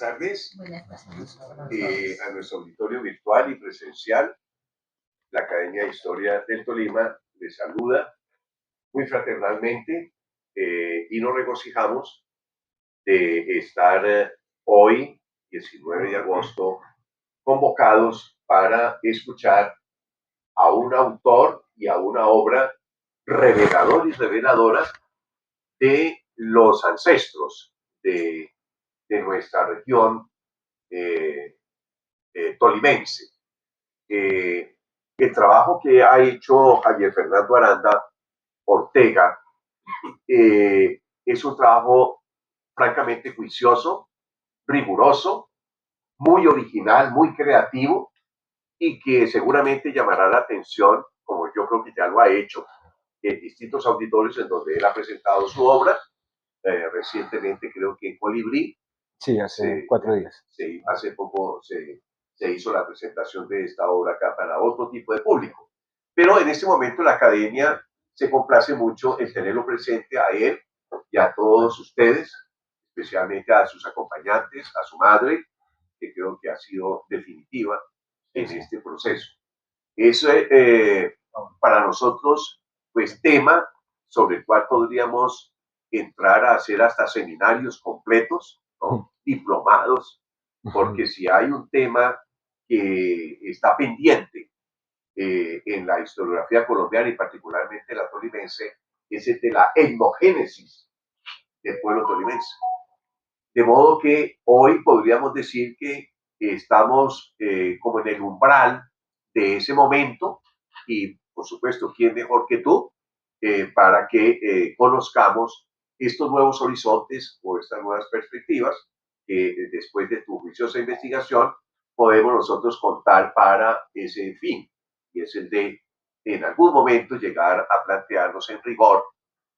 tardes a nuestro auditorio virtual y presencial. La Academia de Historia del Tolima les saluda muy fraternalmente y nos regocijamos de estar hoy, 19 de agosto, convocados para escuchar a un autor y a una obra revelador y reveladora de los ancestros de nuestra región tolimense. El trabajo que ha hecho Javier Fernando Aranda Ortega es un trabajo francamente juicioso, riguroso, muy original, muy creativo y que seguramente llamará la atención, como yo creo que ya lo ha hecho, en distintos auditorios en donde él ha presentado su obra. Recientemente creo que en Colibrí. Sí, hace 4 días. Hace poco se hizo la presentación de esta obra acá para otro tipo de público. Pero en este momento la Academia se complace mucho en tenerlo presente a él y a todos ustedes, especialmente a sus acompañantes, a su madre, que creo que ha sido definitiva en este proceso. Es para nosotros, pues, tema sobre el cual podríamos entrar a hacer hasta seminarios completos, ¿no? Diplomados, porque si hay un tema que está pendiente en la historiografía colombiana y particularmente la tolimense, es el de la etnogénesis del pueblo tolimense. De modo que hoy podríamos decir que estamos como en el umbral de ese momento y, por supuesto, ¿quién mejor que tú para que conozcamos estos nuevos horizontes o estas nuevas perspectivas que después de tu juiciosa investigación podemos nosotros contar para ese fin, y es el de en algún momento llegar a plantearnos en rigor,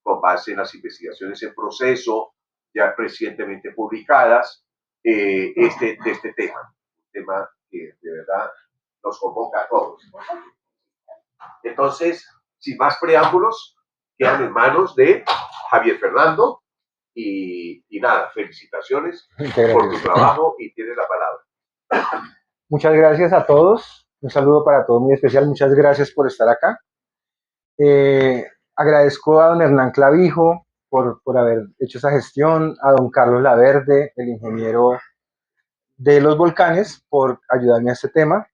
con base en las investigaciones en proceso ya recientemente publicadas, de este tema, un tema que de verdad nos convoca a todos. Entonces, sin más preámbulos, quedan en manos de Javier Fernando y nada, felicitaciones por tu trabajo y tienes la palabra. Muchas gracias a todos, un saludo para todos muy especial, muchas gracias por estar acá. Agradezco a don Hernán Clavijo por haber hecho esa gestión, a don Carlos Laverde, el ingeniero de los volcanes, por ayudarme a este tema.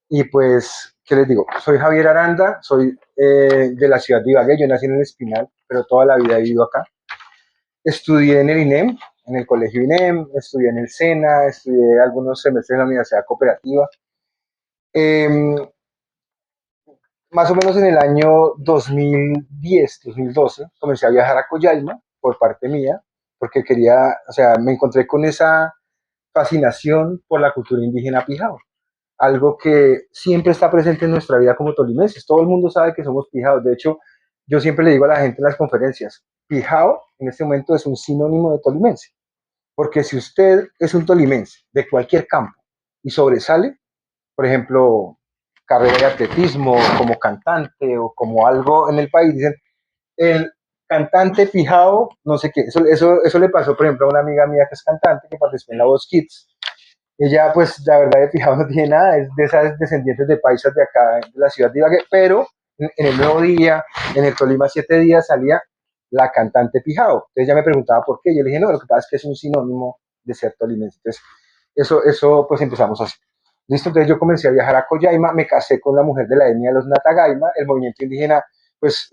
Y pues, ¿qué les digo? Soy Javier Aranda, soy de la ciudad de Ibagué, yo nací en el Espinal, pero toda la vida he vivido acá. Estudié en el INEM, en el colegio INEM, estudié en el SENA, estudié algunos semestres en la Universidad Cooperativa. Más o menos en el año 2010, 2012, comencé a viajar a Collaima por parte mía, porque quería, o sea, me encontré con esa fascinación por la cultura indígena pijao, algo que siempre está presente en nuestra vida como tolimenses. Todo el mundo sabe que somos pijaos. De hecho, yo siempre le digo a la gente en las conferencias, pijao en este momento es un sinónimo de tolimense, porque si usted es un tolimense de cualquier campo y sobresale, por ejemplo, carrera de atletismo, como cantante o como algo en el país, dicen, el cantante pijao, no sé qué, eso le pasó, por ejemplo, a una amiga mía que es cantante, que participó en La Voz Kids. Ella, pues, la verdad, de pijao no tiene nada, es de esas descendientes de paisas de acá, de la ciudad de Ibagué, pero en el Nuevo Día, en el Tolima 7 días, salía la cantante pijao. Entonces ella me preguntaba por qué, yo le dije, no, lo que pasa es que es un sinónimo de ser tolimense. Entonces, eso pues empezamos así. Listo, entonces yo comencé a viajar a Collaima, me casé con la mujer de la etnia de los Natagaima, el movimiento indígena, pues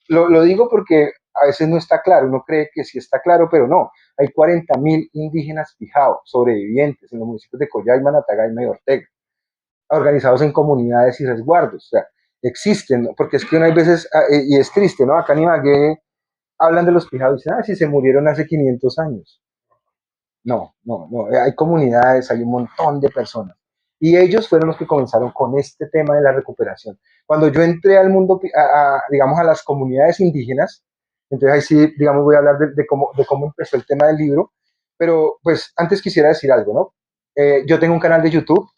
lo digo porque a veces no está claro, uno cree que sí está claro, pero no. Hay 40.000 indígenas pijao, sobrevivientes en los municipios de Collaima, Natagaima y Ortega, organizados en comunidades y resguardos. O sea, existen, ¿no? Porque es que una veces, y es triste, ¿no? Acá en Ibagué hablan de los pijaos y dicen, si se murieron hace 500 años. No, hay comunidades, hay un montón de personas. Y ellos fueron los que comenzaron con este tema de la recuperación. Cuando yo entré al mundo, digamos, a las comunidades indígenas, entonces ahí sí, digamos, voy a hablar de cómo empezó el tema del libro, pero pues antes quisiera decir algo, ¿no? Yo tengo un canal de YouTube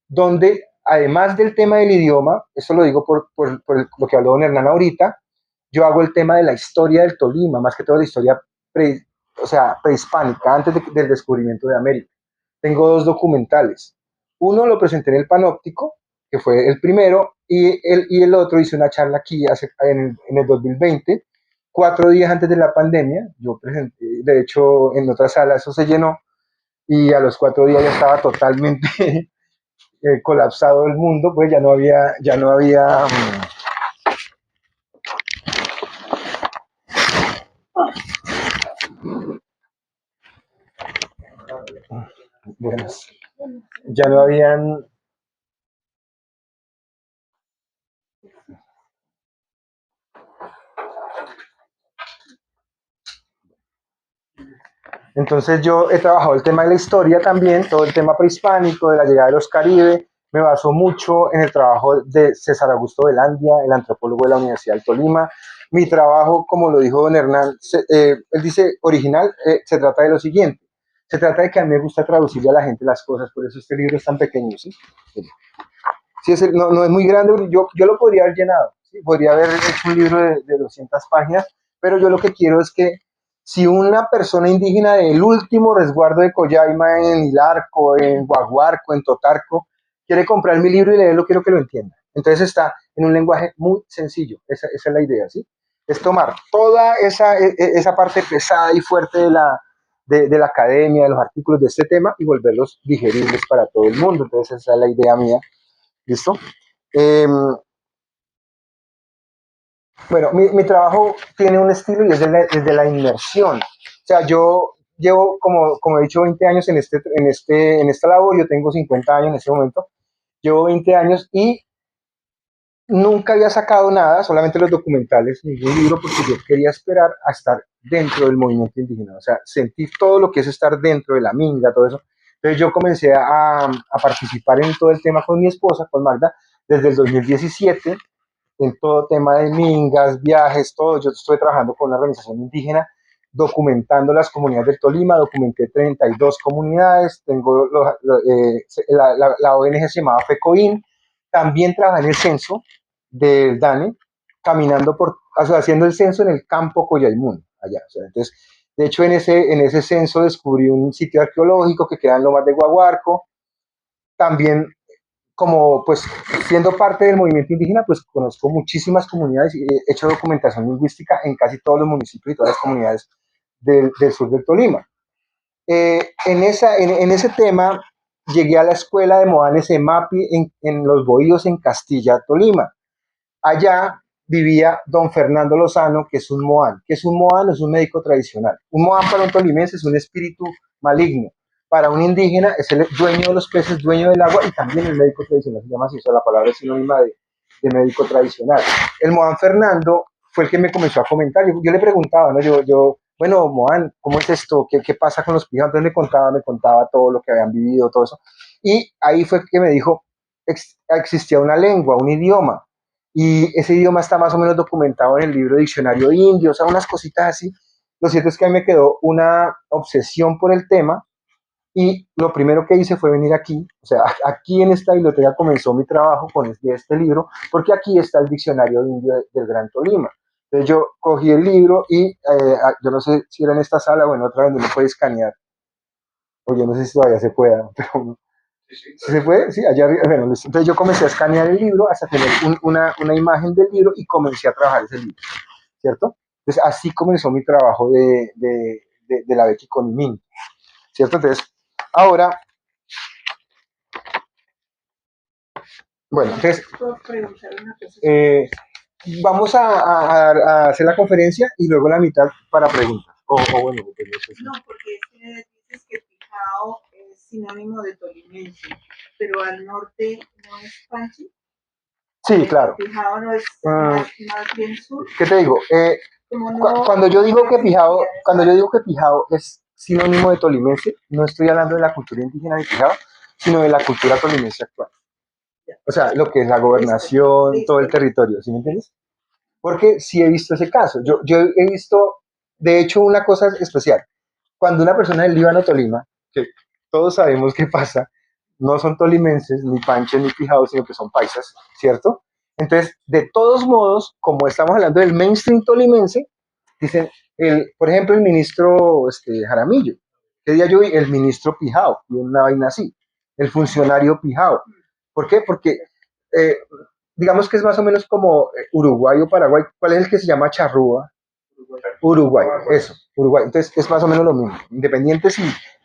donde, además del tema del idioma, esto lo digo por lo que habló don Hernán ahorita, yo hago el tema de la historia del Tolima, más que todo la historia o sea, prehispánica, antes del descubrimiento de América. Tengo dos documentales. Uno lo presenté en el Panóptico, que fue el primero, y el otro hice una charla aquí en el 2020, 4 días antes de la pandemia. Yo presenté, de hecho, en otra sala eso se llenó, y a los 4 días ya estaba totalmente colapsado el mundo, pues buenas, ya no habían. Entonces yo he trabajado el tema de la historia también, todo el tema prehispánico, de la llegada de los Caribe. Me baso mucho en el trabajo de César Augusto Velandia, el antropólogo de la Universidad del Tolima. Mi trabajo, como lo dijo don Hernán, él dice original, se trata de lo siguiente. Se trata de que a mí me gusta traducirle a la gente las cosas, por eso este libro es tan pequeño. ¿Sí? Sí, no es muy grande, yo lo podría haber llenado, ¿sí? Podría haber hecho un libro de 200 páginas, pero yo lo que quiero es que si una persona indígena del último resguardo de Collaima, en Ilarco, en Guaguarco, en Totarco, quiere comprar mi libro y leerlo, quiero que lo entienda. Entonces está en un lenguaje muy sencillo, esa es la idea, ¿sí? Es tomar toda esa parte pesada y fuerte de la academia, de los artículos de este tema y volverlos digeribles para todo el mundo. Entonces esa es la idea mía. ¿Listo? Eh, bueno, mi trabajo tiene un estilo y es de la inmersión. O sea, yo llevo, como he dicho, 20 años en esta labor. Yo tengo 50 años en este momento. Llevo 20 años y nunca había sacado nada, solamente los documentales, ningún libro, porque yo quería esperar a estar dentro del movimiento indígena. O sea, sentir todo lo que es estar dentro de la minga, todo eso. Entonces yo comencé a participar en todo el tema con mi esposa, con Magda, desde el 2017 en todo tema de mingas, viajes, todo. Yo estoy trabajando con una organización indígena documentando las comunidades del Tolima, documenté 32 comunidades, tengo la ONG se llamaba FECOIN, también trabajé en el censo del DANE, caminando o sea, haciendo el censo en el campo Coyaimún, allá. O sea, entonces, de hecho, en ese censo descubrí un sitio arqueológico que queda en Lomas de Guaguarco, también como pues siendo parte del movimiento indígena, pues conozco muchísimas comunidades y he hecho documentación lingüística en casi todos los municipios y todas las comunidades del sur del Tolima. En ese tema llegué a la escuela de Moanes EMAPI en Los Bohíos, en Castilla, Tolima. Allá vivía don Fernando Lozano, que es un Moán. ¿Qué es un Moán? Es un médico tradicional. Un Moán para un tolimense es un espíritu maligno. Para un indígena es el dueño de los peces, dueño del agua y también el médico tradicional. Se llama así, o sea, la palabra es sinónima de médico tradicional. El Moán Fernando fue el que me comenzó a comentar. Yo le preguntaba, ¿no? Bueno, Moán, ¿cómo es esto? ¿Qué pasa con los pijamas? Entonces me contaba todo lo que habían vivido, todo eso. Y ahí fue que me dijo, existía una lengua, un idioma, y ese idioma está más o menos documentado en el libro Diccionario Indio, o sea, unas cositas así. Lo cierto es que a mí me quedó una obsesión por el tema y lo primero que hice fue venir aquí, o sea, aquí en esta biblioteca comenzó mi trabajo con este libro, porque aquí está el Diccionario Indio del Gran Tolima. Entonces yo cogí el libro y yo no sé si era en esta sala o en otra donde uno puede escanear, o yo no sé si todavía se pueda, pero ¿sí se puede? Sí, allá arriba. Bueno, entonces yo comencé a escanear el libro hasta tener una imagen del libro y comencé a trabajar ese libro, ¿cierto? Entonces así comenzó mi trabajo de la Becky con Imin, ¿cierto? Entonces, ahora, bueno, entonces, vamos a hacer la conferencia y luego la mitad para preguntas. O bueno, pues no sé si. No, porque es que dices que Pijao es sinónimo de tolimense, pero al norte no es Panchi. Sí, claro. Pijao no es más bien sur. ¿Qué te digo? Cuando yo digo que Pijao es sinónimo de tolimense, no estoy hablando de la cultura indígena de Pijao, sino de la cultura tolimense actual. O sea, lo que es la gobernación, todo el territorio, ¿sí me entiendes? Porque sí he visto ese caso. Yo he visto, de hecho, una cosa especial. Cuando una persona del Líbano Tolima, que todos sabemos qué pasa, no son tolimenses, ni panches, ni pijados, sino que son paisas, ¿cierto? Entonces, de todos modos, como estamos hablando del mainstream tolimense, dicen, Por ejemplo, el ministro Jaramillo. ¿Qué día yo vi? El ministro Pijao, y una vaina así. El funcionario Pijao. ¿Por qué? Porque eh, digamos que es más o menos como Uruguay o Paraguay. ¿Cuál es el que se llama charrúa? Uruguay, eso, Uruguay. Entonces es más o menos lo mismo. Independiente si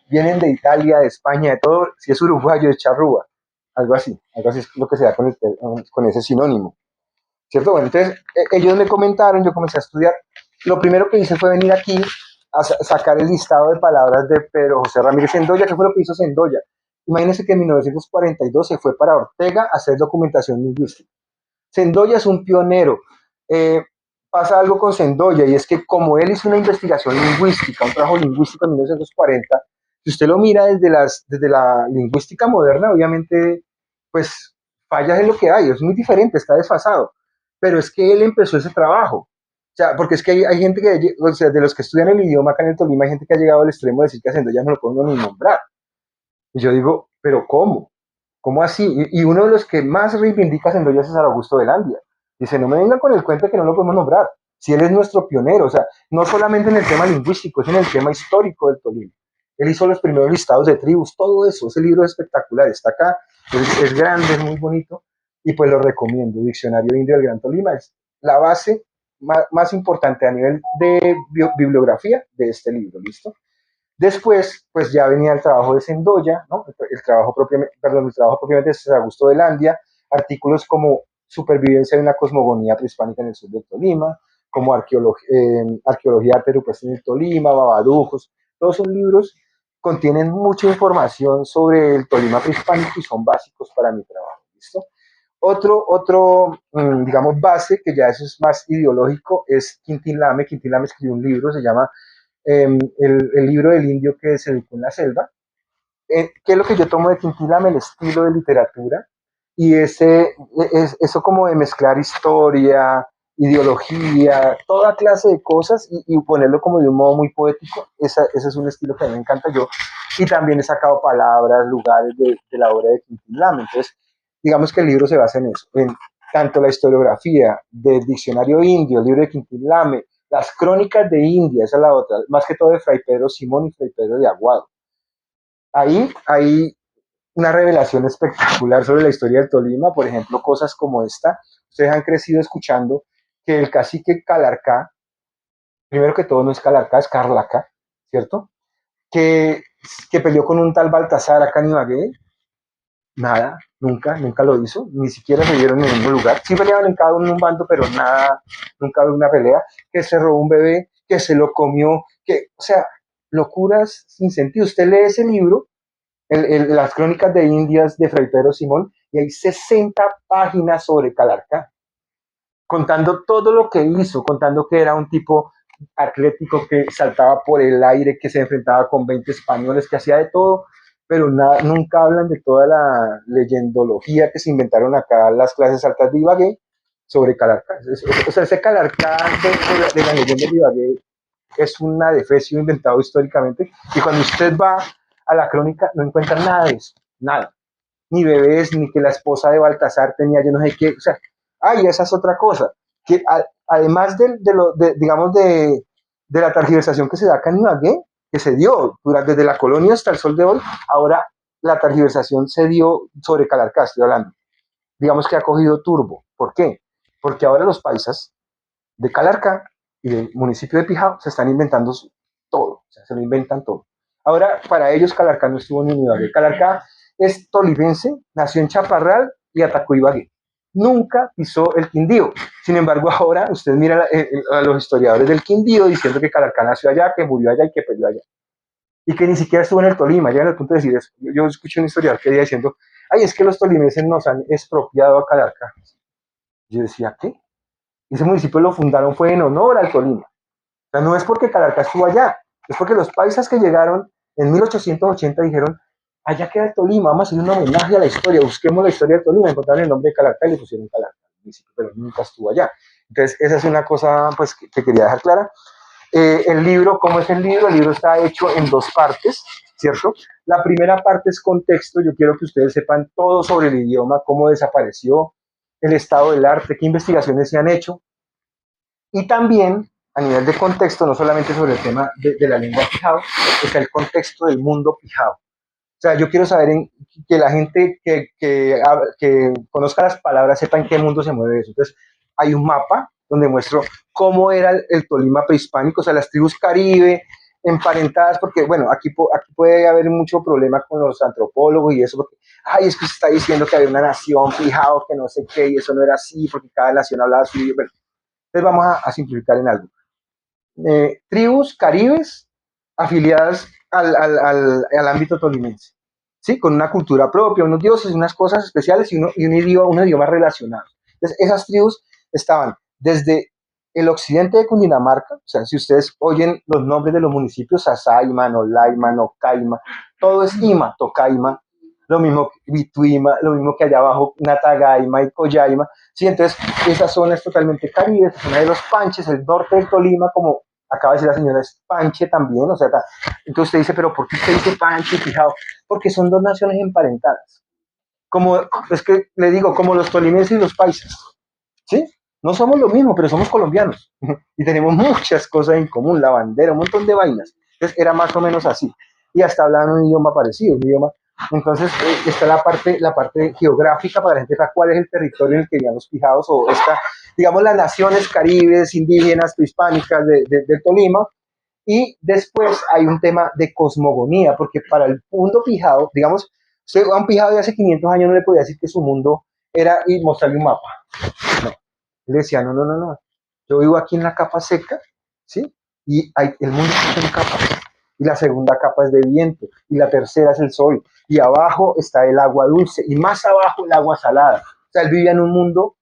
vienen de Italia, de España, de todo, si es uruguayo, es charrúa. Algo así es lo que se da con ese sinónimo. ¿Cierto? Bueno, entonces ellos me comentaron, yo comencé a estudiar. Lo primero que hice fue venir aquí a sacar el listado de palabras de Pedro José Ramírez Sendoya. ¿Qué fue lo que hizo Sendoya? Imagínense que en 1942 se fue para Ortega a hacer documentación lingüística. Sendoya es un pionero. Eh, Pasa algo con Sendoya y es que como él hizo una investigación lingüística, un trabajo lingüístico en 1940, si usted lo mira desde la lingüística moderna, obviamente, pues fallas en lo que hay, es muy diferente, está desfasado. Pero es que él empezó ese trabajo. O sea, porque es que hay gente que, o sea, de los que estudian el idioma acá en el Tolima, hay gente que ha llegado al extremo de decir que a Sendoya no lo puede ni nombrar. Y yo digo, ¿pero cómo? ¿Cómo así? Y uno de los que más reivindica a Sendoya es César Augusto de Landia. Dice, no me vengan con el cuento de que no lo podemos nombrar. Si él es nuestro pionero, o sea, no solamente en el tema lingüístico, es en el tema histórico del Tolima. Él hizo los primeros listados de tribus, todo eso. Ese libro es espectacular, está acá, es grande, es muy bonito, y pues lo recomiendo. Diccionario Indio del Gran Tolima es la base más importante a nivel de bibliografía de este libro, ¿listo? Después, pues ya venía el trabajo de Sendoya, ¿no? El trabajo propiamente, perdón, el trabajo propiamente de César Augusto de Landia, artículos como Supervivencia de una cosmogonía prehispánica en el sur del Tolima, como Arqueología arte rupestre en el Tolima, Babadujos, todos son libros, contienen mucha información sobre el Tolima prehispánico y son básicos para mi trabajo, ¿listo? Digamos, base, que ya eso es más ideológico, es Quintín Lame. Quintín Lame escribió un libro, se llama el libro del indio que se educó en la selva. ¿Qué es lo que yo tomo de Quintín Lame? El estilo de literatura y eso como de mezclar historia, ideología, toda clase de cosas y ponerlo como de un modo muy poético. Ese es un estilo que a mí me encanta yo. Y también he sacado palabras, lugares de la obra de Quintín Lame. Entonces, digamos que el libro se basa en eso, en tanto la historiografía del diccionario indio, el libro de Quintín Lame, las crónicas de India, esa es la otra, más que todo de Fray Pedro Simón y Fray Pedro de Aguado. Ahí hay una revelación espectacular sobre la historia del Tolima, por ejemplo, cosas como esta. Ustedes han crecido escuchando que el cacique Calarcá, primero que todo no es Calarcá, es Carlacá, ¿cierto? Que, que peleó con un tal Baltasar acá en Ibagué, nada, nunca lo hizo, ni siquiera se dieron en el mismo lugar. Sí peleaban en cada uno en un bando, pero nada, nunca hubo una pelea, que se robó un bebé, que se lo comió, o sea, locuras sin sentido. Usted lee ese libro, las crónicas de Indias de Fray Pedro Simón, y hay 60 páginas sobre Calarcá, contando todo lo que hizo, contando que era un tipo atlético que saltaba por el aire, que se enfrentaba con 20 españoles, que hacía de todo, pero nunca hablan de toda la leyendología que se inventaron acá las clases altas de Ibagué sobre Calarcá. O sea, ese Calarcá de la leyenda de Ibagué es un adefesio inventado históricamente, y cuando usted va a la crónica no encuentra nada de eso, nada, ni bebés, ni que la esposa de Baltasar tenía yo no sé qué, o sea, esa es otra cosa, que además digamos, de la tergiversación que se da acá en Ibagué, que se dio desde la colonia hasta el sol de hoy, ahora la tergiversación se dio sobre Calarcá, estoy hablando, digamos que ha cogido turbo. ¿Por qué? Porque ahora los paisas de Calarcá y del municipio de Pijao se están inventando todo, o sea, se lo inventan todo. Ahora, para ellos Calarcá no estuvo ni en Ibagué. Calarcá es tolimense, nació en Chaparral y atacó Ibagué. Nunca pisó el Quindío. Sin embargo, ahora usted mira a los historiadores del Quindío diciendo que Calarcá nació allá, que murió allá y que peleó allá. Y que ni siquiera estuvo en el Tolima. Llegan al punto de decir eso. Yo escuché un historiador que decía diciendo, es que los tolimenses nos han expropiado a Calarcá. Yo decía, ¿qué? Ese municipio lo fundaron fue en honor al Tolima. O sea, no es porque Calarcá estuvo allá, es porque los paisas que llegaron en 1880 dijeron, allá queda el Tolima, vamos a hacer un homenaje a la historia, busquemos la historia del Tolima, encontraron el nombre de Calarcá y le pusieron Calarcá, pero nunca estuvo allá. Entonces, esa es una cosa pues, que quería dejar clara. El libro, ¿cómo es el libro? El libro está hecho en dos partes, ¿cierto? La primera parte es contexto, yo quiero que ustedes sepan todo sobre el idioma, cómo desapareció, el estado del arte, qué investigaciones se han hecho, y también a nivel de contexto, no solamente sobre el tema de la lengua pijao, está el contexto del mundo pijao. O sea, yo quiero saber que la gente que conozca las palabras sepa en qué mundo se mueve eso. Entonces, hay un mapa donde muestro cómo era el Tolima prehispánico, o sea, las tribus caribe, emparentadas, porque, bueno, aquí puede haber mucho problema con los antropólogos y eso, porque, ay, es que se está diciendo que había una nación pijao, que no sé qué, y eso no era así, porque cada nación hablaba su idioma. Bueno, entonces vamos a simplificar en algo. Tribus caribes afiliadas al ámbito tolimense, ¿sí? Con una cultura propia, unos dioses, unas cosas especiales y un idioma relacionado. Entonces, esas tribus estaban desde el occidente de Cundinamarca, o sea, si ustedes oyen los nombres de los municipios, Sasaima, Nolaima, Nocaima, todo es Ima, Tocaima, lo mismo que Vituima, lo mismo que allá abajo, Natagaima y Collaima, ¿sí? Entonces, esa zona es totalmente caribe, esa zona de los Panches, el norte del Tolima, como acaba de decir la señora, es Panche también, o sea, entonces usted dice, pero ¿por qué usted dice Panche, fijado? Porque son dos naciones emparentadas. Como, es que le digo, como los tolimenses y los paisas, ¿sí? No somos lo mismo, pero somos colombianos y tenemos muchas cosas en común, la bandera, un montón de vainas. Entonces era más o menos así. Y hasta hablaban un idioma parecido, un idioma. Entonces está la parte geográfica para la gente saber cuál es el territorio en el que vivían los pijados o esta, digamos, las naciones caribes, indígenas, prehispánicas del Tolima. Y después hay un tema de cosmogonía, porque para el mundo pijado, digamos, usted a un pijado de hace 500 años no le podía decir que su mundo era y mostrarle un mapa. No. Él decía, no, no, no, no. Yo vivo aquí en la capa seca, ¿sí? Y el mundo está en capas. Y la segunda capa es de viento. Y la tercera es el sol. Y abajo está el agua dulce. Y más abajo el agua salada. O sea, él vivía en un mundo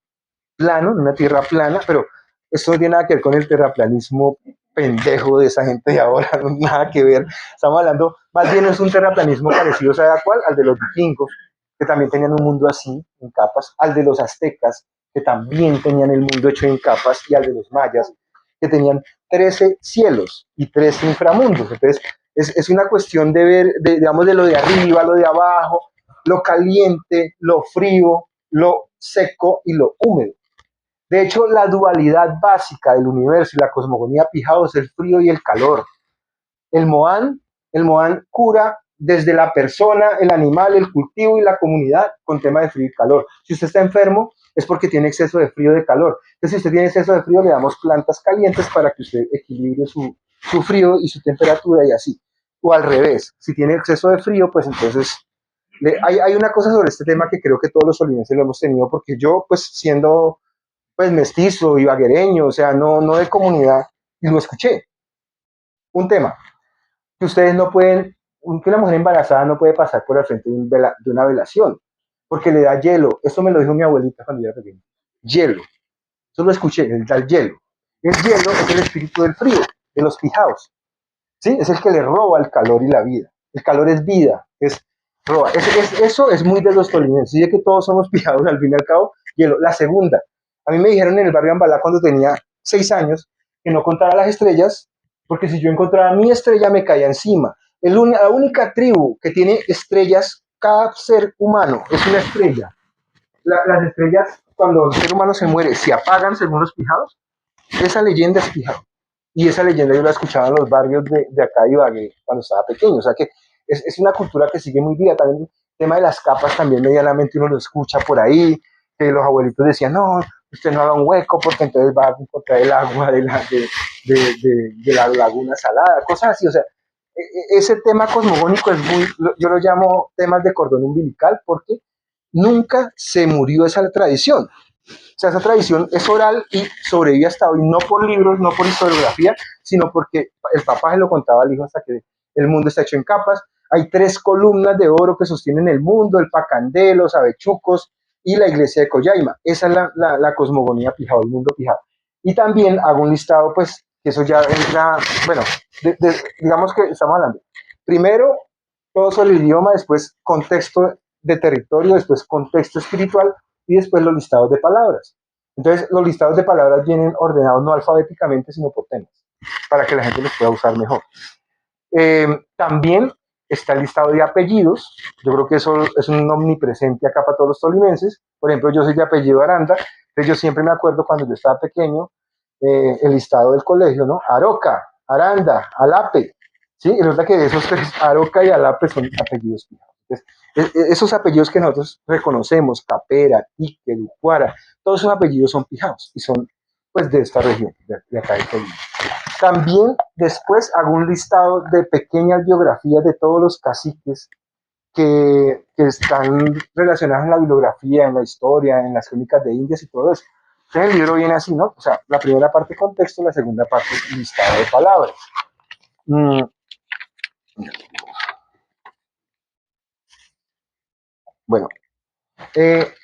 plano, en una tierra plana, pero esto no tiene nada que ver con el terraplanismo pendejo de esa gente de ahora, no tiene nada que ver. Estamos hablando, más bien es un terraplanismo parecido, ¿sabe a cuál? Al de los vikingos, que también tenían un mundo así, en capas, al de los aztecas, que también tenían el mundo hecho en capas, y al de los mayas, que tenían 13 cielos y 13 inframundos. Entonces, es una cuestión de ver, digamos, de lo de arriba, lo de abajo, lo caliente, lo frío, lo seco y lo húmedo. De hecho, la dualidad básica del universo y la cosmogonía pijao es el frío y el calor. El Moan, el Moan cura desde la persona, el animal, el cultivo y la comunidad con tema de frío y calor. Si usted está enfermo, es porque tiene exceso de frío y de calor. Entonces, si usted tiene exceso de frío, le damos plantas calientes para que usted equilibre su frío y su temperatura y así. O al revés, si tiene exceso de frío, pues entonces hay una cosa sobre este tema que creo que todos los solimenses lo hemos tenido, porque yo, pues siendo pues mestizo y baguereño, o sea, no de comunidad, y lo escuché. Un tema, que ustedes no pueden, que una mujer embarazada no puede pasar por el frente de una velación, porque le da hielo. Eso me lo dijo mi abuelita cuando yo era pequeño. Hielo. Eso lo escuché, le da el hielo. El hielo es el espíritu del frío, de los pijaos. ¿Sí? Es el que le roba el calor y la vida. El calor es vida, es roba. Eso es muy de los tolimenses. Y es que todos somos pijados al fin y al cabo. Hielo. La segunda, a mí me dijeron en el barrio Ambalá cuando tenía 6 años que no contara las estrellas, porque si yo encontraba mi estrella me caía encima. La única tribu que tiene estrellas, cada ser humano es una estrella. Las estrellas, cuando el ser humano se muere, se apagan según los pijados. Esa leyenda es pijado. Y esa leyenda yo la escuchaba en los barrios de acá de Ibagué cuando estaba pequeño. O sea que es una cultura que sigue muy viva. También el tema de las capas también medianamente uno lo escucha por ahí, que los abuelitos decían, no, usted no haga un hueco porque entonces va a encontrar el agua de la laguna salada, cosas así. O sea, ese tema cosmogónico es muy, yo lo llamo temas de cordón umbilical porque nunca se murió esa tradición. O sea, esa tradición es oral y sobrevive hasta hoy, no por libros, no por historiografía, sino porque el papá se lo contaba al hijo hasta que el mundo está hecho en capas. Hay 3 columnas de oro que sostienen el mundo, el Pacandé, los avechucos y la iglesia de Collaima. Esa es la cosmogonía pijao, el mundo pijao. Y también hago un listado, pues, que eso ya entra, bueno, digamos que estamos hablando. Primero, todo sobre el idioma, después contexto de territorio, después contexto espiritual, y después los listados de palabras. Entonces, los listados de palabras vienen ordenados no alfabéticamente, sino por temas, para que la gente los pueda usar mejor. También está el listado de apellidos. Yo creo que eso es un omnipresente acá para todos los tolimenses. Por ejemplo, yo soy de apellido Aranda, entonces yo siempre me acuerdo cuando yo estaba pequeño el listado del colegio, ¿no? Aroca, Aranda, Alape, ¿sí? Y resulta que esos tres, Aroca y Alape, son apellidos fijados. Entonces, esos apellidos que nosotros reconocemos, Capera, Tique, Lucuara, todos esos apellidos son fijados y son, pues, de esta región, de acá de Colombia. También después hago un listado de pequeñas biografías de todos los caciques que están relacionados en la bibliografía, en la historia, en las crónicas de Indias y todo eso. Entonces el libro viene así, ¿no? O sea, la primera parte contexto, la segunda parte listado de palabras. Mm, bueno, eh,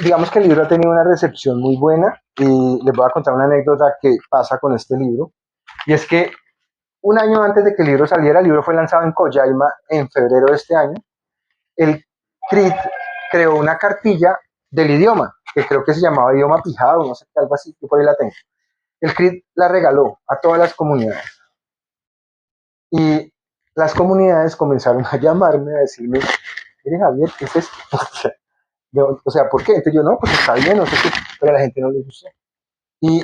digamos que el libro ha tenido una recepción muy buena y les voy a contar una anécdota que pasa con este libro. Y es que un año antes de que el libro saliera, el libro fue lanzado en Coyaima en febrero de este año. El CRIT creó una cartilla del idioma, que creo que se llamaba idioma pijado, no sé, algo así, yo por ahí la tengo. El CRIT la regaló a todas las comunidades y las comunidades comenzaron a llamarme, a decirme, mire Javier, ¿qué es esto? O sea, ¿por qué? Entonces yo, no, pues está bien, no sé qué, pero a la gente no le gustó. Y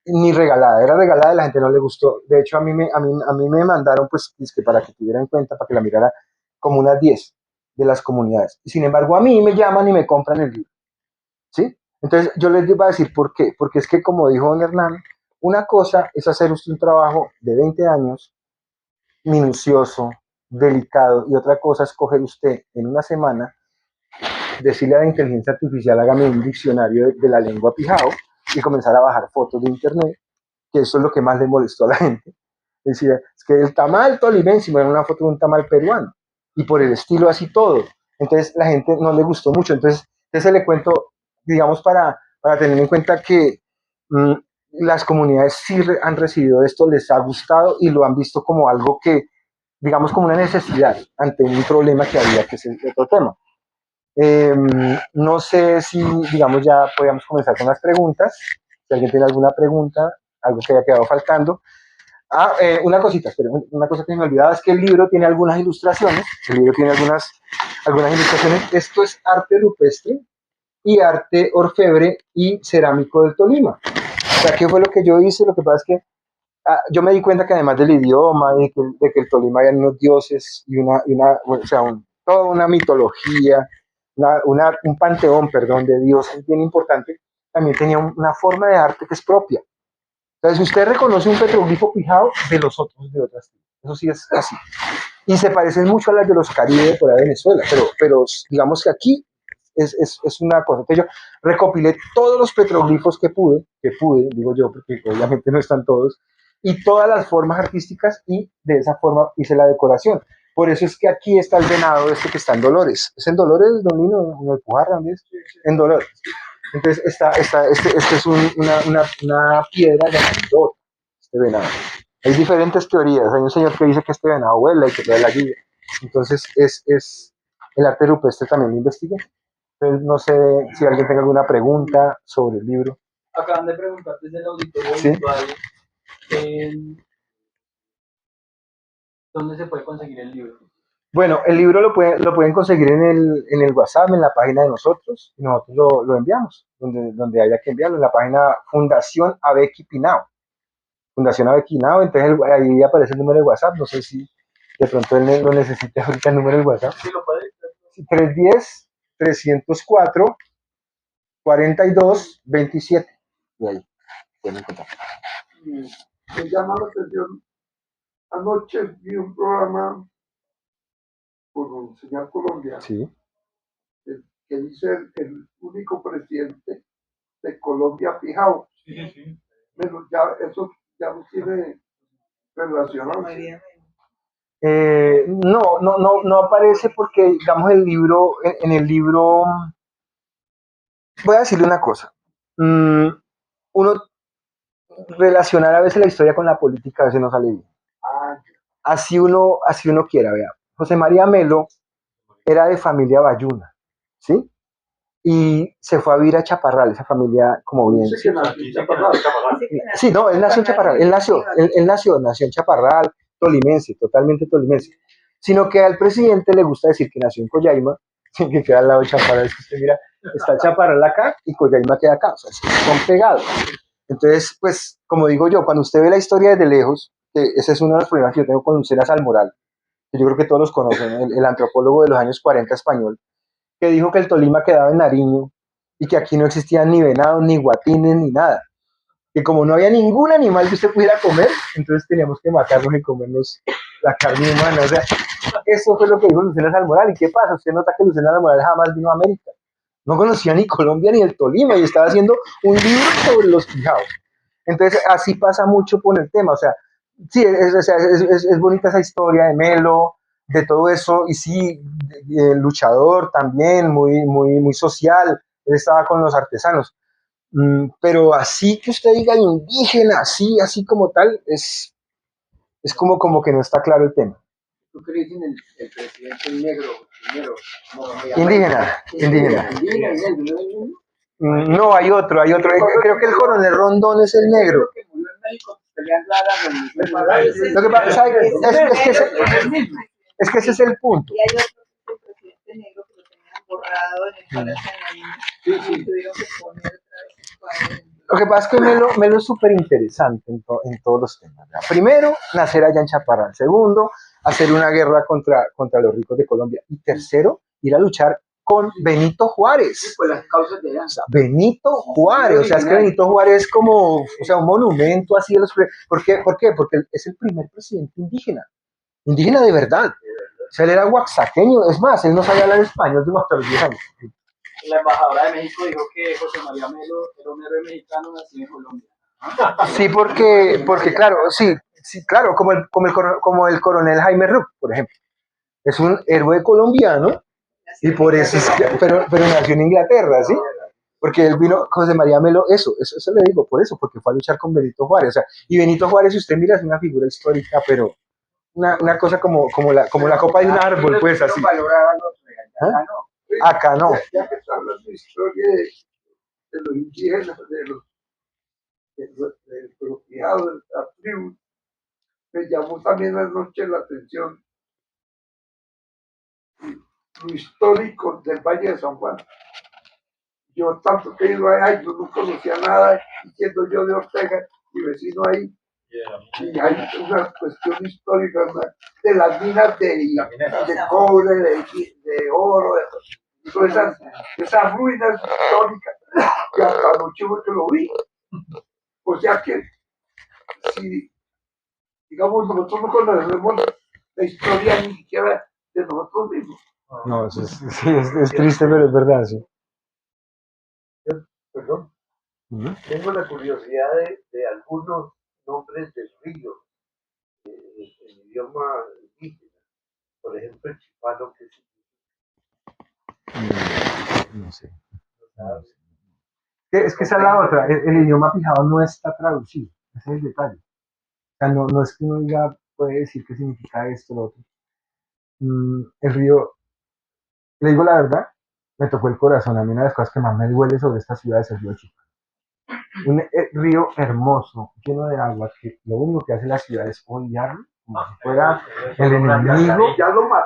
ni regalada, era regalada y la gente no le gustó. De hecho, a mí me mandaron, pues, es que para que tuviera en cuenta, para que la mirara, como unas 10 de las comunidades. Y sin embargo, a mí me llaman y me compran el libro, ¿sí? Entonces, yo les iba a decir por qué. Porque es que, como dijo don Hernán, una cosa es hacer usted un trabajo de 20 años, minucioso, delicado, y otra cosa es coger usted en una semana, decirle a la inteligencia artificial, hágame un diccionario de la lengua pijao, y comenzar a bajar fotos de internet, que eso es lo que más le molestó a la gente. Decía, es que el tamal tolimense, me era una foto de un tamal peruano, y por el estilo así todo. Entonces la gente no le gustó mucho. Entonces le cuento, digamos, para tener en cuenta que mmm, las comunidades sí han recibido esto, les ha gustado y lo han visto como algo que, digamos, como una necesidad ante un problema que había, que es el otro tema. Eh, no sé si, digamos, ya podríamos comenzar con las preguntas. Si alguien tiene alguna pregunta, algo que haya quedado faltando. Una cosita, espera, una cosa que me olvidaba es que el libro tiene algunas ilustraciones. El libro tiene algunas ilustraciones. Esto es arte rupestre y arte orfebre y cerámico del Tolima. O sea, ¿qué fue lo que yo hice? Lo que pasa es que yo me di cuenta que además del idioma y de que el Tolima había unos dioses o sea, toda una mitología, un panteón, perdón, de dioses bien importante, también tenía una forma de arte que es propia. Entonces, usted reconoce un petroglifo pijado de los otros de otras tribus. Eso sí es así. Y se parecen mucho a las de los Caribe por ahí de Venezuela, pero digamos que aquí es una cosa. Entonces, yo recopilé todos los petroglifos que pude, digo yo, porque obviamente no están todos, y todas las formas artísticas, y de esa forma hice la decoración. Por eso es que aquí está el venado este que está en Dolores. ¿Es en Dolores, don Lino? ¿En el Pujarra? ¿Dónde es? En Dolores. Entonces, este es una piedra de Andor, este venado. Hay diferentes teorías. Hay un señor que dice que este venado vuela y que trae la lluvia. Entonces, el arte rupestre también lo investigué. Entonces, no sé si alguien tenga alguna pregunta sobre el libro. Acaban de preguntar desde el auditorio ¿Sí? virtual dónde se puede conseguir el libro. Bueno, el libro lo pueden conseguir en el WhatsApp, en la página de nosotros, y nosotros lo enviamos, donde haya que enviarlo, en la página Fundación Abequi Pinao. Fundación Abequi Pinao, entonces ahí aparece el número de WhatsApp, no sé si de pronto él lo necesite ahorita el número de WhatsApp. Sí, lo puede. 310-304-42-27. Y ahí pueden encontrar. Me llama la atención. Anoche vi un programa por Señal Colombia Sí. que dice el único presidente de Colombia fijado. Sí. Pero eso ya no tiene relación. No aparece porque, digamos, el libro, en el libro, voy a decirle una cosa. Uno relacionar a veces la historia con la política a veces no sale bien. Así uno quiera, vea. José María Melo era de familia bayuna, ¿sí? Y se fue a vivir a Chaparral, esa familia como bien. Dice que nació en Chaparral. Sí, no, él nació en Chaparral, él nació en Chaparral, tolimense, totalmente tolimense. Sino que al presidente le gusta decir que nació en Coyaima, que queda al lado de Chaparral. Es que usted mira, está Chaparral acá y Coyaima queda acá, o sea, son pegados. Entonces, pues, como digo yo, cuando usted ve la historia desde lejos, que ese es uno de los problemas que yo tengo con Lucena Salmoral, que yo creo que todos los conocen, el antropólogo de los años 40 español, que dijo que el Tolima quedaba en Nariño y que aquí no existían ni venados, ni guatines, ni nada. Que como no había ningún animal que usted pudiera comer, entonces teníamos que matarnos y comernos la carne humana. O sea, eso fue lo que dijo Lucena Salmoral. ¿Y qué pasa? Usted nota que Lucena Salmoral jamás vino a América. No conocía ni Colombia ni el Tolima y estaba haciendo un libro sobre los pijaos. Entonces, así pasa mucho con el tema. O sea, sí, es bonita esa historia de Melo, de todo eso, y sí, luchador también, muy social. Él estaba con los artesanos. Pero así que usted diga indígena, así como tal, es como que no está claro el tema. ¿Tú crees en el presidente negro primero? Indígena. Indígena y negro, ¿no? No, hay otro. Creo que el coronel Rondón es el negro. Que murió en México peleando a la revolución para Lo que pasa ¿sabe? Es que ese es el punto. Y hay otro presidente negro que lo tenían borrado en el Palacio de Nariño. Sí. Tuvieron que poner otra vez el cuadro. Lo que pasa es que Melo es súper interesante en todos los temas. ¿Verdad? Primero, nacer allá en Chaparral. Segundo, hacer una guerra contra los ricos de Colombia. Y tercero, ir a luchar con Benito Juárez. Sí, pues las causas de danza. Benito Juárez, o sea, es que Benito Juárez es como, o sea, un monumento así de los... ¿Por qué? Porque es el primer presidente indígena de verdad. O sea, él era oaxaqueño, es más, él no sabía hablar español de hasta los 10 años. La embajadora de México dijo que José María Melo era un héroe mexicano nacido en Colombia. Sí, porque claro, sí, claro, como el coronel Jaime Rook, por ejemplo. Es un héroe colombiano y por eso, pero nació en Inglaterra, ¿sí? Porque él vino, José María Melo, eso le digo, por eso, porque fue a luchar con Benito Juárez. O sea, y Benito Juárez, si usted mira, es una figura histórica, pero una cosa como la copa de un árbol, pues así. ¿Ah? Acá no. Ya que está hablando de historia de los indígenas, del criado, de la tribu, me llamó también anoche la atención lo histórico del Valle de San Juan. Yo tanto que he ido allá, yo no conocía nada, siendo yo de Ortega y vecino ahí, y hay una cuestión histórica, ¿verdad? De las minas de cobre, de oro, de todas esas ruinas históricas, que hasta anoche fue que lo vi. O sea que si, digamos, nosotros no conocemos la historia ni siquiera de nosotros mismos. No, sí, es triste, pero es verdad, sí. Perdón, tengo la curiosidad de algunos nombres de ríos en idioma indígena. Por ejemplo, el chipano, que No sé. Es que esa es la otra, el idioma pijao no está traducido, ese es el detalle. O sea, no es que uno diga, puede decir qué significa esto, lo otro. El río, le digo la verdad, me tocó el corazón. A mí una de las cosas que más me duele sobre esta ciudad es el río Chico. Un río hermoso, lleno de agua, que lo único que hace la ciudad es odiarlo, como si fuera el enemigo,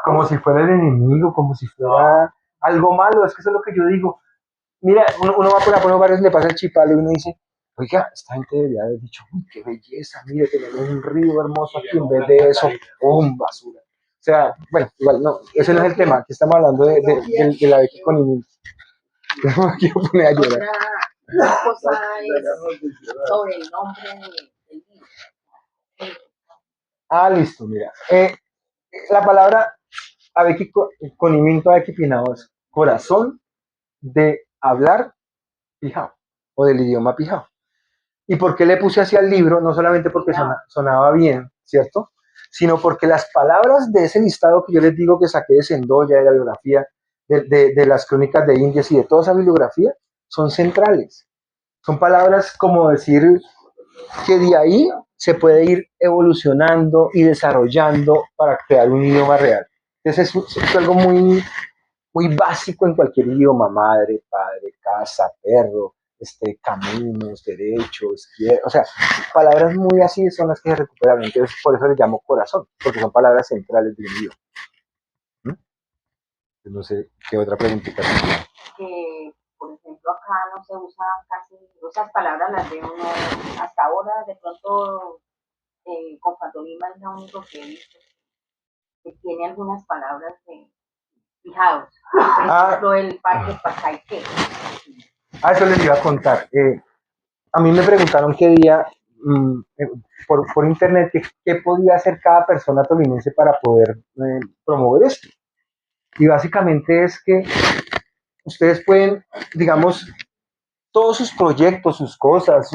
como si fuera el enemigo, como si fuera algo malo. Es que eso es lo que yo digo. Mira, uno va por la por barrios, le pasa el chipal y uno dice, oiga, esta gente debería haber dicho, uy, qué belleza, mire, tenemos un río hermoso aquí, en vez de eso, ¡pum! Basura. O sea, bueno, igual, no, ese no es el tema, aquí estamos hablando de la Becky con Inil. No me quiero poner a llorar. Otra cosa es sobre el nombre del libro. Listo, mira. La palabra Abequi Conimiento Abequi Pinao es corazón de hablar pijao o del idioma pijao. ¿Y por qué le puse así al libro? No solamente porque sonaba bien, ¿cierto? Sino porque las palabras de ese listado que yo les digo que saqué de Sendoya, de la biografía, de las crónicas de Indias y de toda esa bibliografía, son centrales. Son palabras como decir que de ahí se puede ir evolucionando y desarrollando para crear un idioma real. Entonces es algo muy básico en cualquier idioma: madre, padre, casa, perro, caminos, derecho, izquierda, o sea, palabras muy así son las que se recuperan. Entonces por eso les llamo corazón, porque son palabras centrales del idioma. No sé qué otra preguntita. por ejemplo, acá no se usa casi, esas palabras las veo uno hasta ahora, de pronto, con Tolima es lo único que he visto, que tiene algunas palabras de fijados. Por ejemplo, el parque Pacaique. Eso les iba a contar. A mí me preguntaron qué día, por internet, qué podía hacer cada persona tolimense para poder promover esto. Y básicamente es que ustedes pueden, digamos, todos sus proyectos, sus cosas,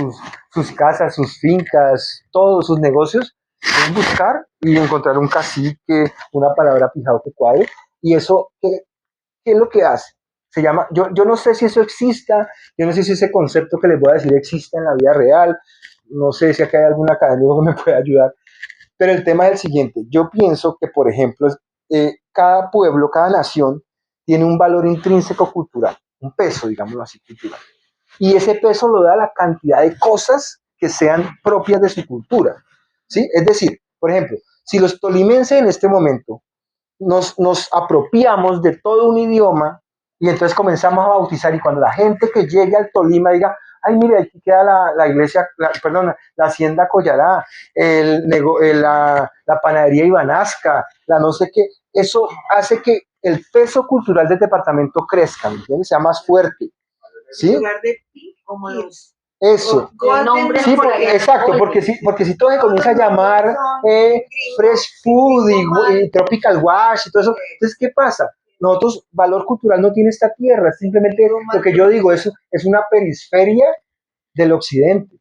sus casas, sus fincas, todos sus negocios, pueden buscar y encontrar un cacique, una palabra fijado que cuadre. Y eso, ¿qué es lo que hace? Se llama, yo no sé si eso exista, yo no sé si ese concepto que les voy a decir exista en la vida real, no sé si acá hay algún académico que me pueda ayudar, pero el tema es el siguiente. Yo pienso que, por ejemplo, cada pueblo, cada nación tiene un valor intrínseco cultural, un peso, digámoslo así, cultural. Y ese peso lo da la cantidad de cosas que sean propias de su cultura. ¿Sí? Es decir, por ejemplo, si los tolimenses en este momento nos apropiamos de todo un idioma y entonces comenzamos a bautizar y cuando la gente que llegue al Tolima diga, ay, mire, aquí queda la iglesia, perdón, la hacienda Collará, la panadería Ibanasca, la no sé qué, eso hace que el peso cultural del departamento crezca, ¿me entiendes? Sea más fuerte, ¿sí? En lugar de pi, como los Eso. Sí, exacto, porque si todo se comienza a llamar fresh food y tropical wash y todo eso, entonces, ¿qué pasa? Nosotros, valor cultural no tiene esta tierra, simplemente lo que yo digo es una periferia del occidente.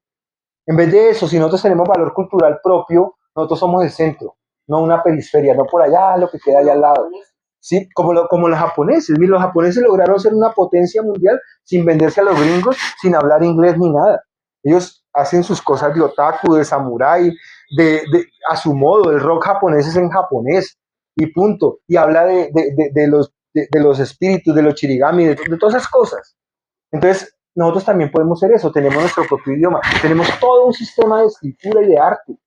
En vez de eso, si nosotros tenemos valor cultural propio, nosotros somos el centro, no una periferia, no por allá, lo que queda allá al lado. Sí, como los japoneses. Los japoneses lograron ser una potencia mundial sin venderse a los gringos, sin hablar inglés ni nada. Ellos hacen sus cosas de otaku, de samurái, a su modo. El rock japonés es en japonés y punto. Y habla de los espíritus, de los chirigami, de todas esas cosas. Entonces, nosotros también podemos ser eso. Tenemos nuestro propio idioma. Tenemos todo un sistema de escritura y de arte.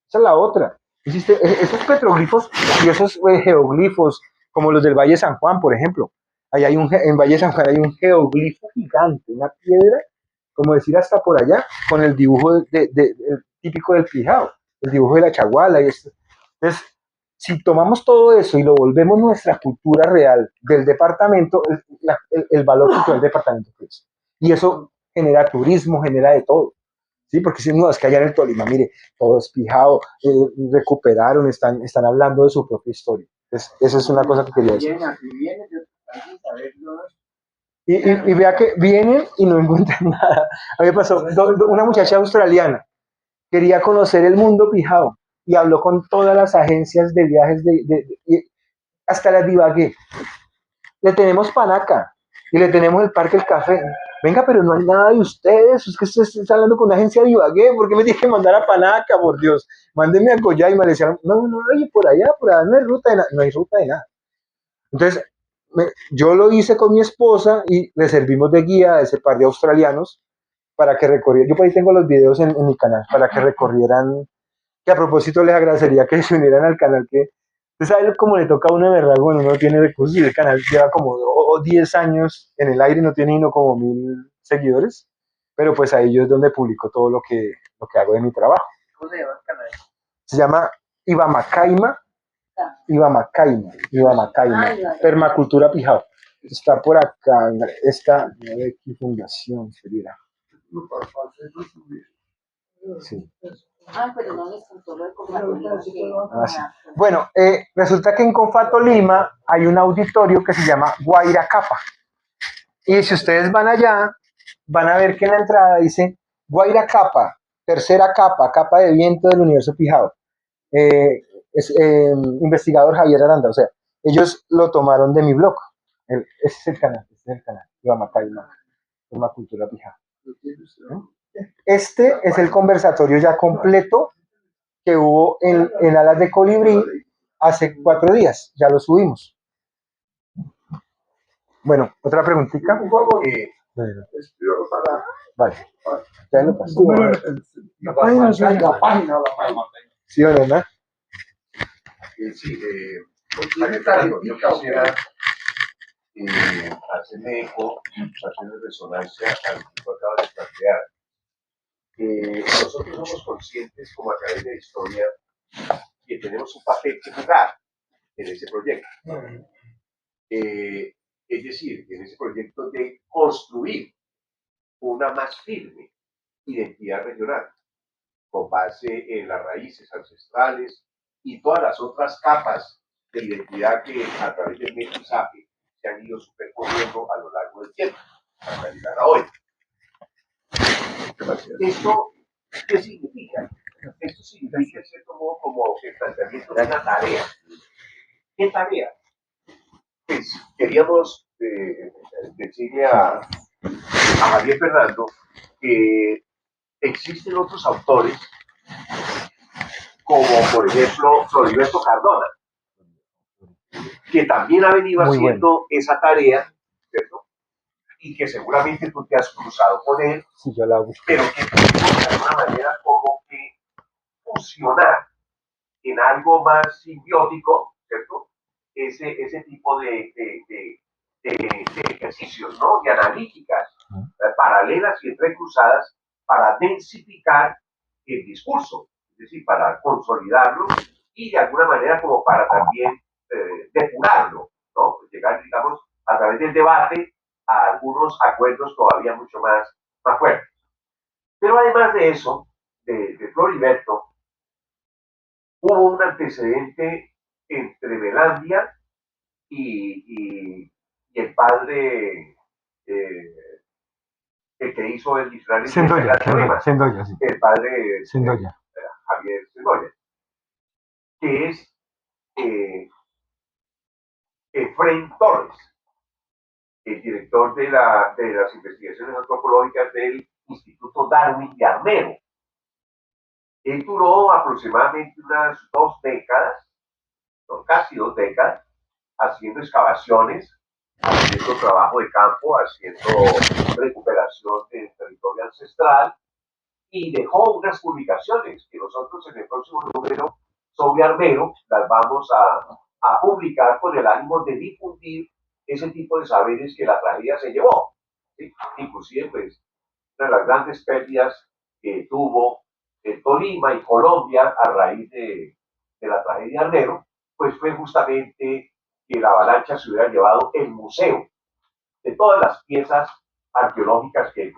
Esa es la otra. Esos petroglifos y esos geoglifos, como los del Valle de San Juan, por ejemplo. En Valle de San Juan hay un geoglifo gigante, una piedra, como decir hasta por allá, con el dibujo el típico del Pijao, el dibujo de la chaguala y esto. Entonces, si tomamos todo eso y lo volvemos nuestra cultura real del departamento, el valor cultural del departamento crece. Y eso genera turismo, genera de todo. Sí, porque si no, es que allá en el Tolima, mire, todo es pijado, recuperaron, están hablando de su propia historia. Entonces, eso es una cosa que quería decir. Y vea que vienen y no encuentran nada. A mí me pasó, una muchacha australiana quería conocer el mundo pijado y habló con todas las agencias de viajes, hasta las divagué. Le tenemos Panaca y le tenemos el Parque El Café. Venga, pero no hay nada de ustedes. Es que usted está hablando con una agencia de Ibagué. ¿Por qué me tiene que mandar a Panaca, por Dios? Mándenme a Coyaima. Le decían, no, oye, por allá no hay ruta de nada. No hay ruta de nada. Entonces, yo lo hice con mi esposa y le servimos de guía a ese par de australianos para que recorrieran. Yo por ahí tengo los videos en mi canal, para que recorrieran. Que a propósito les agradecería que se unieran al canal, que usted sabe cómo le toca a uno de verdad, bueno, uno tiene recursos y el canal lleva como 10 años en el aire, no tiene ni como 1000 seguidores, pero pues ahí yo es donde publico todo lo que hago de mi trabajo. ¿Cómo se llama el canal? Se llama Ibamacaima, Permacultura Pijao. Está por acá, esta fundación, sería. Sí. Pero no les contó lo de Confratolima. Sí. Bueno, resulta que en Confratolima hay un auditorio que se llama Guaira Capa. Y si ustedes van allá, van a ver que en la entrada dice Guaira Capa, tercera capa de viento del universo Pijao. Investigador Javier Aranda, o sea, ellos lo tomaron de mi blog. Ese es el canal, Ibamacaima, Permacultura Pijao. Este es el conversatorio ya completo que hubo en Alas de Colibrí hace 4 días, ya lo subimos. Bueno, otra preguntita. Vale, ya lo pasé. La página. ¿Sí o no? Sí, yo quisiera hacerle eco, hacerle resonancia a lo que tú acabas de plantear. Nosotros somos conscientes como Academia de Historia que tenemos un papel que jugar en ese proyecto. Es decir, en ese proyecto de construir una más firme identidad regional, con base en las raíces ancestrales y todas las otras capas de identidad que a través del mestizaje se han ido superponiendo a lo largo del tiempo, hasta llegar a hoy. ¿Esto qué significa? Esto significa, en cierto modo, como el planteamiento de una tarea. ¿Qué tarea? Pues queríamos decirle a Javier Fernando que existen otros autores, como por ejemplo Floriberto Cardona, que también ha venido Muy haciendo esa tarea, ¿cierto? Y que seguramente tú te has cruzado con él, Sí, yo la busco. pero que tuvimos de alguna manera como que fusionar en algo más simbiótico, ¿cierto? Ese tipo de ejercicios, ¿no? De analíticas paralelas y entrecruzadas para densificar el discurso, es decir, para consolidarlo y de alguna manera como para también depurarlo, ¿no? Llegar, digamos, a través del debate a algunos acuerdos todavía mucho más fuertes. Pero además de eso, de Floriberto, hubo un antecedente entre Belandia y el padre, el que hizo el diccionario Sendoya, sí. el padre Sendoya. Javier Sendoya, que es Efraín Torres, el director de las investigaciones antropológicas del Instituto Darwin de Armero. Él duró aproximadamente unas 2 décadas, no, casi 2 décadas, haciendo excavaciones, haciendo trabajo de campo, haciendo recuperación del territorio ancestral, y dejó unas publicaciones que nosotros en el próximo número sobre Armero las vamos a publicar con el ánimo de difundir ese tipo de saberes que la tragedia se llevó. ¿Sí? Inclusive, pues, una de las grandes pérdidas que tuvo Tolima y Colombia a raíz de la tragedia Armero, pues fue justamente que la avalancha se hubiera llevado el museo de todas las piezas arqueológicas que él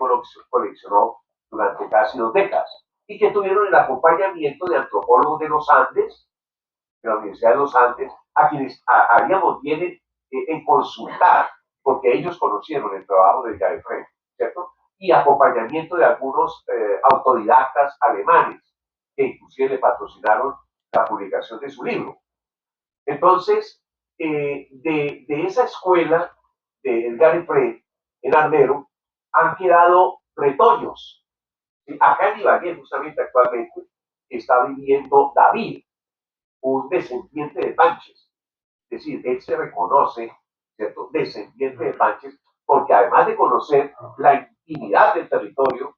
coleccionó durante casi 2 décadas y que tuvieron el acompañamiento de antropólogos de los Andes, de la Universidad de los Andes, a quienes haríamos bien en consultar, porque ellos conocieron el trabajo de Jaefre, ¿cierto? Y acompañamiento de algunos autodidactas alemanes, que inclusive le patrocinaron la publicación de su libro. Entonces, de esa escuela de Edgar Efrén en Armero han quedado retoños. Acá en Ibagué, justamente actualmente, está viviendo David, un descendiente de Panches. Es decir, él se reconoce, ¿cierto?, descendiente de Panches, porque además de conocer la intimidad del territorio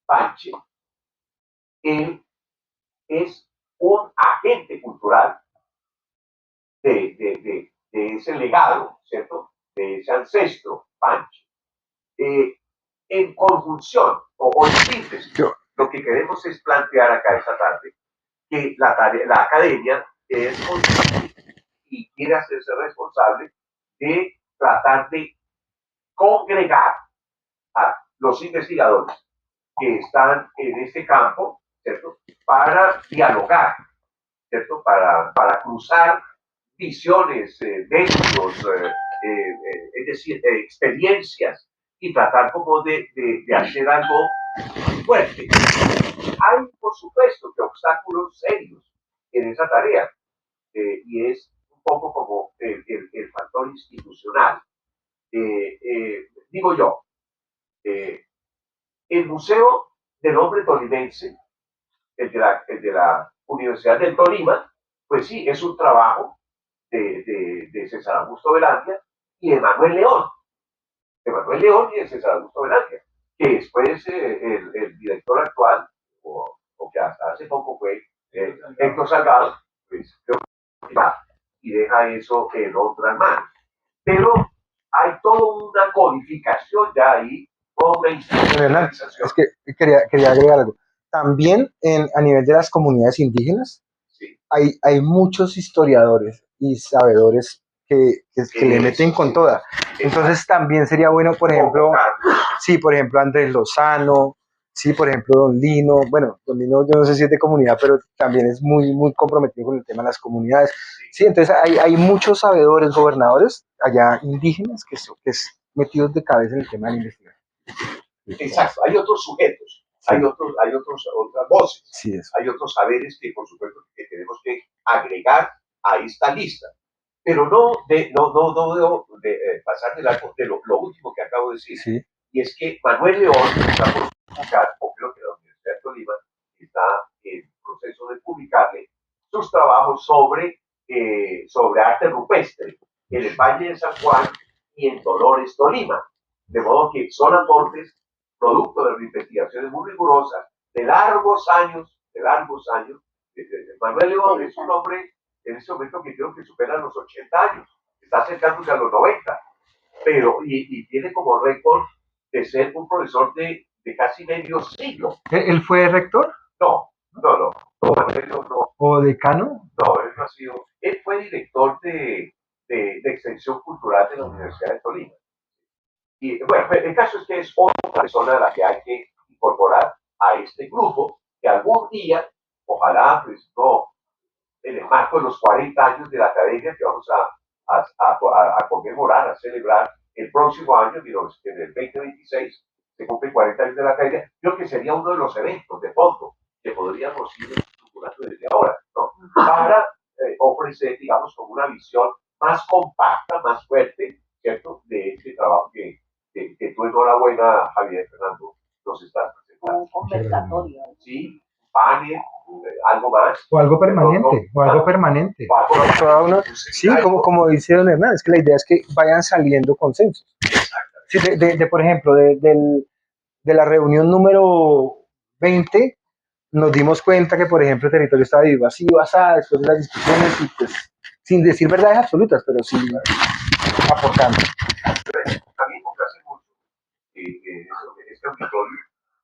Panche, él es un agente cultural de ese legado, ¿cierto?, de ese ancestro Panche. En conjunción o en síntesis, lo que queremos es plantear acá esta tarde que la academia es consciente y quiere hacerse responsable de tratar de congregar a los investigadores que están en este campo, ¿cierto?, para dialogar, ¿cierto?, para cruzar visiones, métodos, es decir, experiencias, y tratar como de hacer algo fuerte. Hay, por supuesto, que obstáculos serios en esa tarea, y es un poco como el factor institucional. Digo yo, el Museo del Hombre Tolimense, el de la Universidad del Tolima, pues sí, es un trabajo de César Augusto Velandia y de Manuel León. De Manuel León y de César Augusto Velandia, que después el director actual, o que hasta hace poco fue Héctor Salgado, pues creo que va y deja eso en otras manos. Pero hay toda una codificación ya ahí, toda una Hernán, institucionalización. es que quería agregar algo. También a nivel de las comunidades indígenas Sí, hay muchos historiadores y sabedores que le meten eso con sí. toda. Entonces también sería bueno, por ejemplo, Convocarlos. sí, por ejemplo, Andrés Lozano, sí, por ejemplo, Don Lino. Bueno, Don Lino yo no sé si es de comunidad, pero también es muy comprometido con el tema de las comunidades. Sí, entonces hay muchos sabedores, gobernadores allá indígenas que es metidos de cabeza en el tema de la investigación. Exacto, hay otros sujetos, Sí. hay otras voces, Sí, eso. hay otros saberes que por supuesto que tenemos que agregar a esta lista. Pero no debo pasar de largo de lo último que acabo de decir. Sí. Y es que Manuel León está por publicar, o creo que la Universidad de Tolima está en proceso de publicarle sus trabajos sobre arte rupestre en el Valle de San Juan y en Dolores, Tolima. De modo que son aportes producto de investigaciones muy rigurosas de largos años. Manuel León es un hombre en ese momento que creo que supera los 80 años, está acercándose a los 90, pero y tiene como récord de ser un profesor de casi medio siglo. ¿Él fue rector No, Manuel León no, o decano? él no ha sido, él fue director de extensión cultural de la Universidad de Tolima. Y bueno, el caso es que es otra persona a la que hay que incorporar a este grupo, que algún día, ojalá, pues no, en el marco de los 40 años de la academia que vamos a conmemorar, a celebrar el próximo año, en el 2026, se cumplen 40 años de la academia, creo que sería uno de los eventos de fondo que podríamos ir estructurando desde ahora, ¿no? Para ofrecer, digamos, como una visión más compacta, más fuerte, ¿cierto?, de este trabajo que tú, enhorabuena, Javier Fernando, nos estás presentando. Un conversatorio. Sí, panel, algo más. O algo permanente, o algo permanente. Toda una, sí, como dice don Hernán, es que la idea es que vayan saliendo consensos. Sí, por ejemplo, de la reunión número 20, nos dimos cuenta que, por ejemplo, el territorio estaba dividido así o así, después de las discusiones, y pues, sin decir verdades absolutas, pero sí aportando. También complace mucho que este auditorio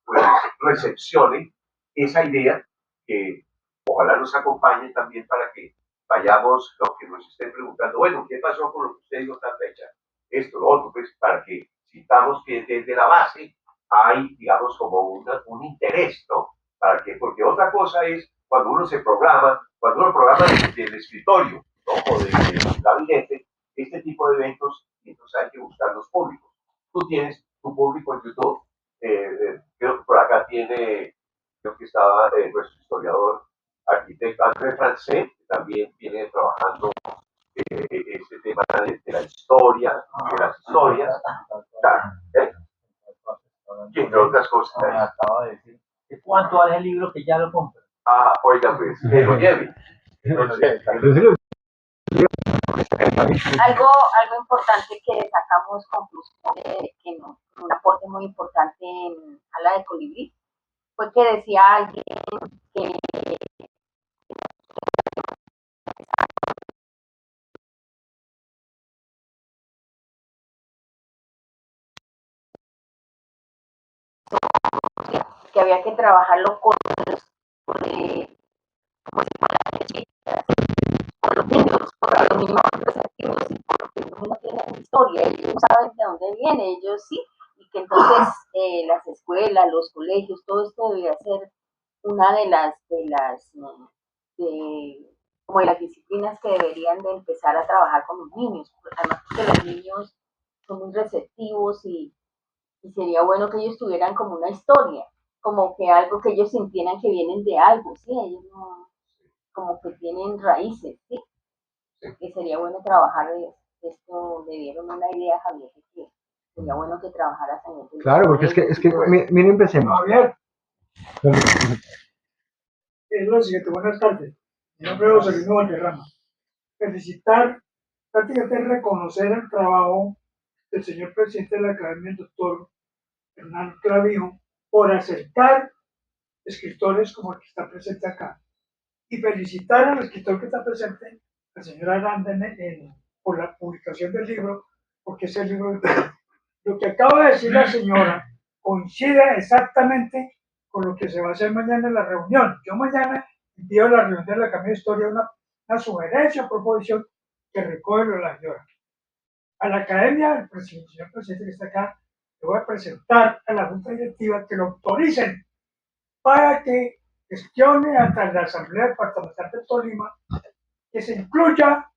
pues, recepcione esa idea que ojalá nos acompañe también para que vayamos, lo que nos estén preguntando, bueno, ¿qué pasó con lo que usted dijo tal fecha? Esto, lo otro, pues para que sintamos que desde la base hay, digamos, como un interés, ¿no? Para que, porque otra cosa es cuando uno se programa, cuando uno programa desde el escritorio, ¿no? O desde el gabinete, este tipo de eventos, y entonces hay que buscar los públicos. Tú tienes tu público en YouTube, creo que por acá tiene, creo que estaba nuestro historiador, arquitecto André Francé, que también viene trabajando este tema de la historia, de las historias, ¿eh? Y entre otras cosas. Me acaba de decir. ¿Cuánto vale el libro que ya lo compré? Ah, oiga, pues, que lo lleve. Algo importante que sacamos conclusiones, que un aporte muy importante a la de Colibrí, fue que decía alguien que había que trabajarlo con los, con los niños, porque los niños son receptivos y porque los niños tienen historia, ellos no saben de dónde viene, ellos sí, y que entonces las escuelas, los colegios, todo esto debería ser una como de las disciplinas que deberían de empezar a trabajar con los niños, además porque los niños son muy receptivos y sería bueno que ellos tuvieran como una historia, como que algo que ellos sintieran que vienen de algo, ¿sí? Ellos no, como que tienen raíces, ¿sí? Que sería bueno trabajar esto, le dieron una idea, Javier, que sería bueno que trabajaras en eso. Claro, porque es que miren, empecemos. Javier, es lo siguiente, buenas tardes. Mi nombre es José Luis Valderrama. Felicitar, prácticamente reconocer el trabajo del señor presidente de la Academia, el doctor Hernán Clavijo, por acercar escritores como el que está presente acá. Y felicitar al escritor que está presente, el señor Aranda, por la publicación del libro, porque ese libro, lo que acaba de decir la señora coincide exactamente con lo que se va a hacer mañana en la reunión. Yo mañana envío a la reunión de la Academia de Historia una sugerencia o proposición que recoge lo de la señora. A la Academia, el señor presidente que está acá, le voy a presentar a la Junta Directiva que lo autoricen para que gestione ante la Asamblea Departamental de Tolima que se incluya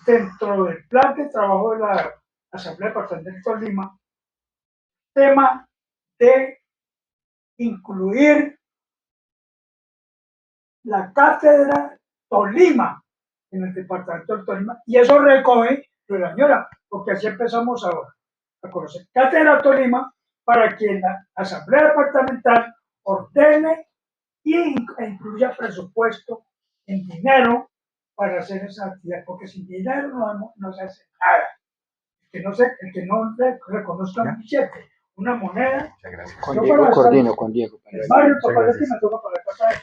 dentro del plan de trabajo de la Asamblea Departamental de Tolima tema de incluir la cátedra Tolima en el departamento del Tolima, y eso recoge lo de la señora, porque así empezamos ahora a conocer cátedra Tolima para que la Asamblea Departamental ordene e incluya presupuesto en dinero para hacer esa actividad, porque sin dinero no se hace nada. El que no reconozca un billete, una moneda. Con Diego coordino, con Diego. El barrio Topaletti me toca para la casa de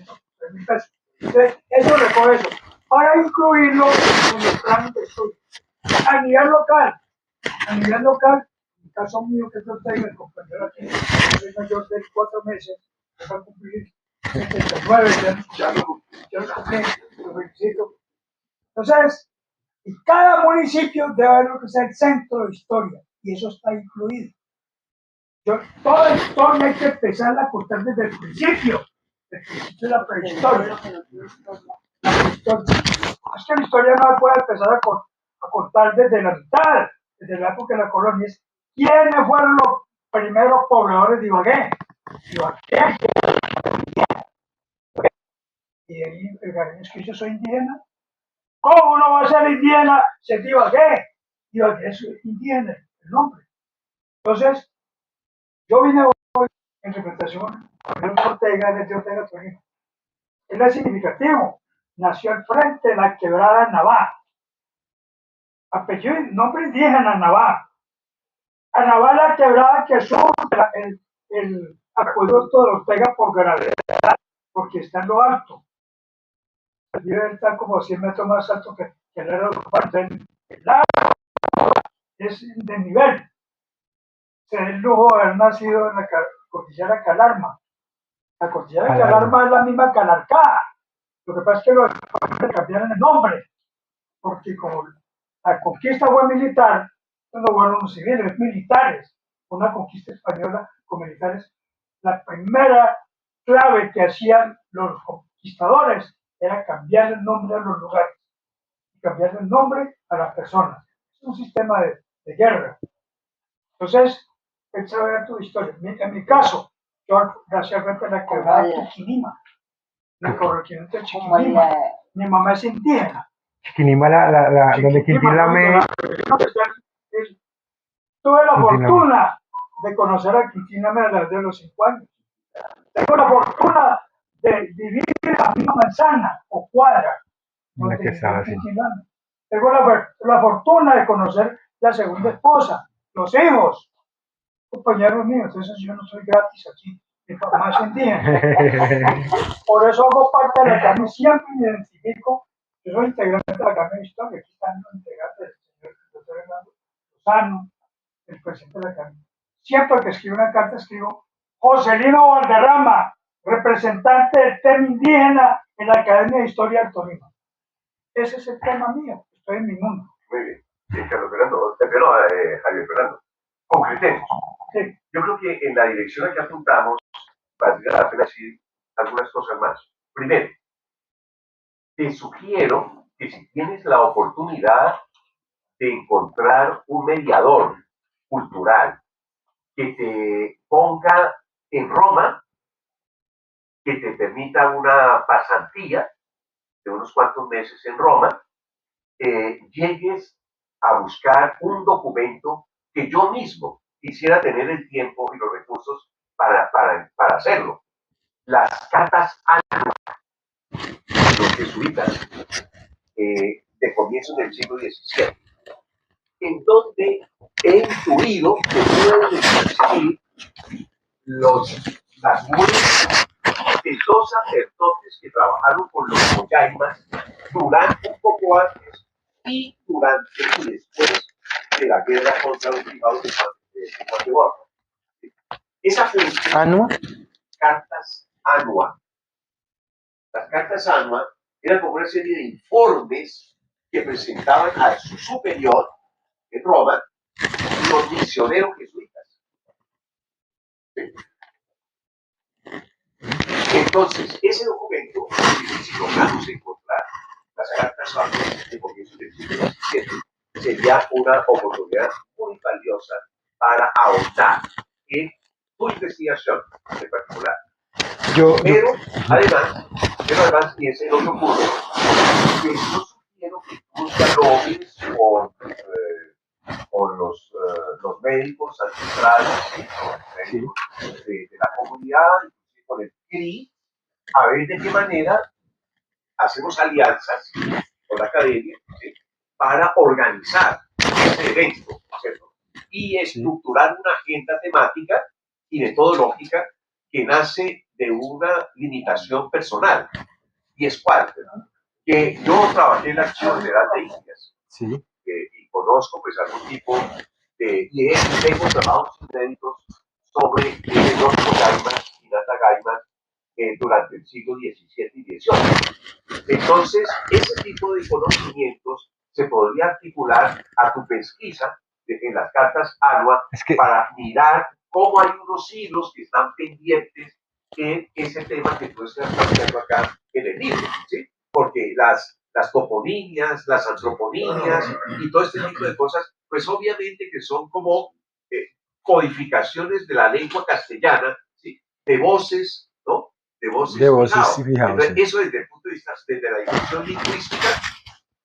$300,000. Entonces, eso recoge eso, para incluirlo en los planes de estudio. A nivel local, en el caso mío, que yo tengo, el compañero aquí, soy mayor de 4 meses, me va a cumplir 79, ya lo cumplí, lo felicito. Entonces, en cada municipio debe haber lo que sea el centro de historia, y eso está incluido. Toda historia hay que empezarla a contar desde el principio de la prehistoria. Es que la historia no se puede empezar a contar desde la mitad, desde la época de la colonia. ¿Quiénes fueron los primeros pobladores de Ibagué? Y ahí es que yo soy indígena. ¿Cómo no va a ser indígena si es de Ibagué? Ibagué es indígena, el nombre. Entonces, yo vine hoy en representación de Ortega, desde Ortega Torino. Él es significativo. Nació al frente de la quebrada Navá. Apellido, nombre indígena Navá. A Navá la quebrada que surge el acueducto de Ortega por gravedad, porque está en lo alto. El río está como 100 metros más alto que el aeropuerto. El lago es de nivel. Se da el lujo de haber nacido en la cordillera Calarma. La cordillera de Calarma es la misma Calarcá. Lo que pasa es que los españoles cambiaron el nombre, porque como la conquista fue militar, no fueron los civiles, militares. Una conquista española con militares. La primera clave que hacían los conquistadores era cambiar el nombre a los lugares y cambiar el nombre a las personas. Es un sistema de guerra. Entonces, él sabe tu historia. En mi caso, yo nací al frente de la quebrada de Chiquinima, la corregimiento de Chiquinima. Mi mamá es indígena. Chiquinima, donde Quintila me... Tuve la fortuna de conocer a Quintina desde los 5 años. Tengo la fortuna de vivir en la misma manzana o cuadra. Tengo la fortuna de conocer la segunda esposa, los hijos, compañeros míos. Entonces yo no soy gratis aquí, mi mamá es indígena. Por eso hago parte de la Academia, siempre me identifico. Yo soy integrante de la Academia de Historia. Aquí están los integrantes, el señor doctor Hernando Lozano, el presidente de la Academia. Siempre que escribo una carta, escribo Joselino Valderrama, representante del tema indígena en la Academia de Historia del Tolima. Ese es el tema mío, estoy en mi mundo. Muy bien. Sí, Carlos Fernando, Javier Fernando, concretemos. Sí. Yo creo que en la dirección a que apuntamos, valdría la pena decir algunas cosas más. Primero, te sugiero que si tienes la oportunidad de encontrar un mediador cultural que te ponga en Roma, que te permita una pasantía de unos cuantos meses en Roma, llegues a buscar un documento que yo mismo quisiera tener el tiempo y los recursos para hacerlo. Las cartas anuales de los jesuitas de comienzos del siglo XVII, en donde he intuido que pueden existir las muestras de 2 sacerdotes que trabajaron con los Moyaimas durante un poco antes y durante y después de la guerra contra los privados de Guatemala. Esa función, ¿Anua? cartas ANUA. Las cartas ANUA eran como una serie de informes que presentaban a su superior en Roma los misioneros jesuitas. ¿Sí? Entonces, ese documento, si logramos encontrar las cartas ANUA de comienzo del siglo XVII, sería una oportunidad muy valiosa para ahondar en tu investigación en particular. Pero además, y ese es el otro punto, que yo sugiero que tú dialogues con los médicos ancestrales, los médicos de la comunidad, con el CRI, a ver de qué manera hacemos alianzas con la academia, ¿sí?, para organizar ese evento, ¿cierto? Y estructurar una agenda temática y metodológica que nace de una limitación personal. Y es cuál, que yo trabajé en la Archivo General de Indias, Sí. y conozco pues algún tipo y tengo trabajos inéditos sobre los Gaimas y Nata Gaimas durante el siglo XVII y XVIII. Entonces, ese tipo de conocimientos se podría articular a tu pesquisa en las cartas ANUA para mirar cómo hay unos hilos que están pendientes en ese tema que tú estás planteando acá en el libro, ¿sí? Porque las toponimias, las antroponimias y todo este tipo de cosas, pues obviamente que son como codificaciones de la lengua castellana, ¿sí?, de voces, ¿no? De voces y fijados. Entonces, eso desde el punto de vista de la dimensión lingüística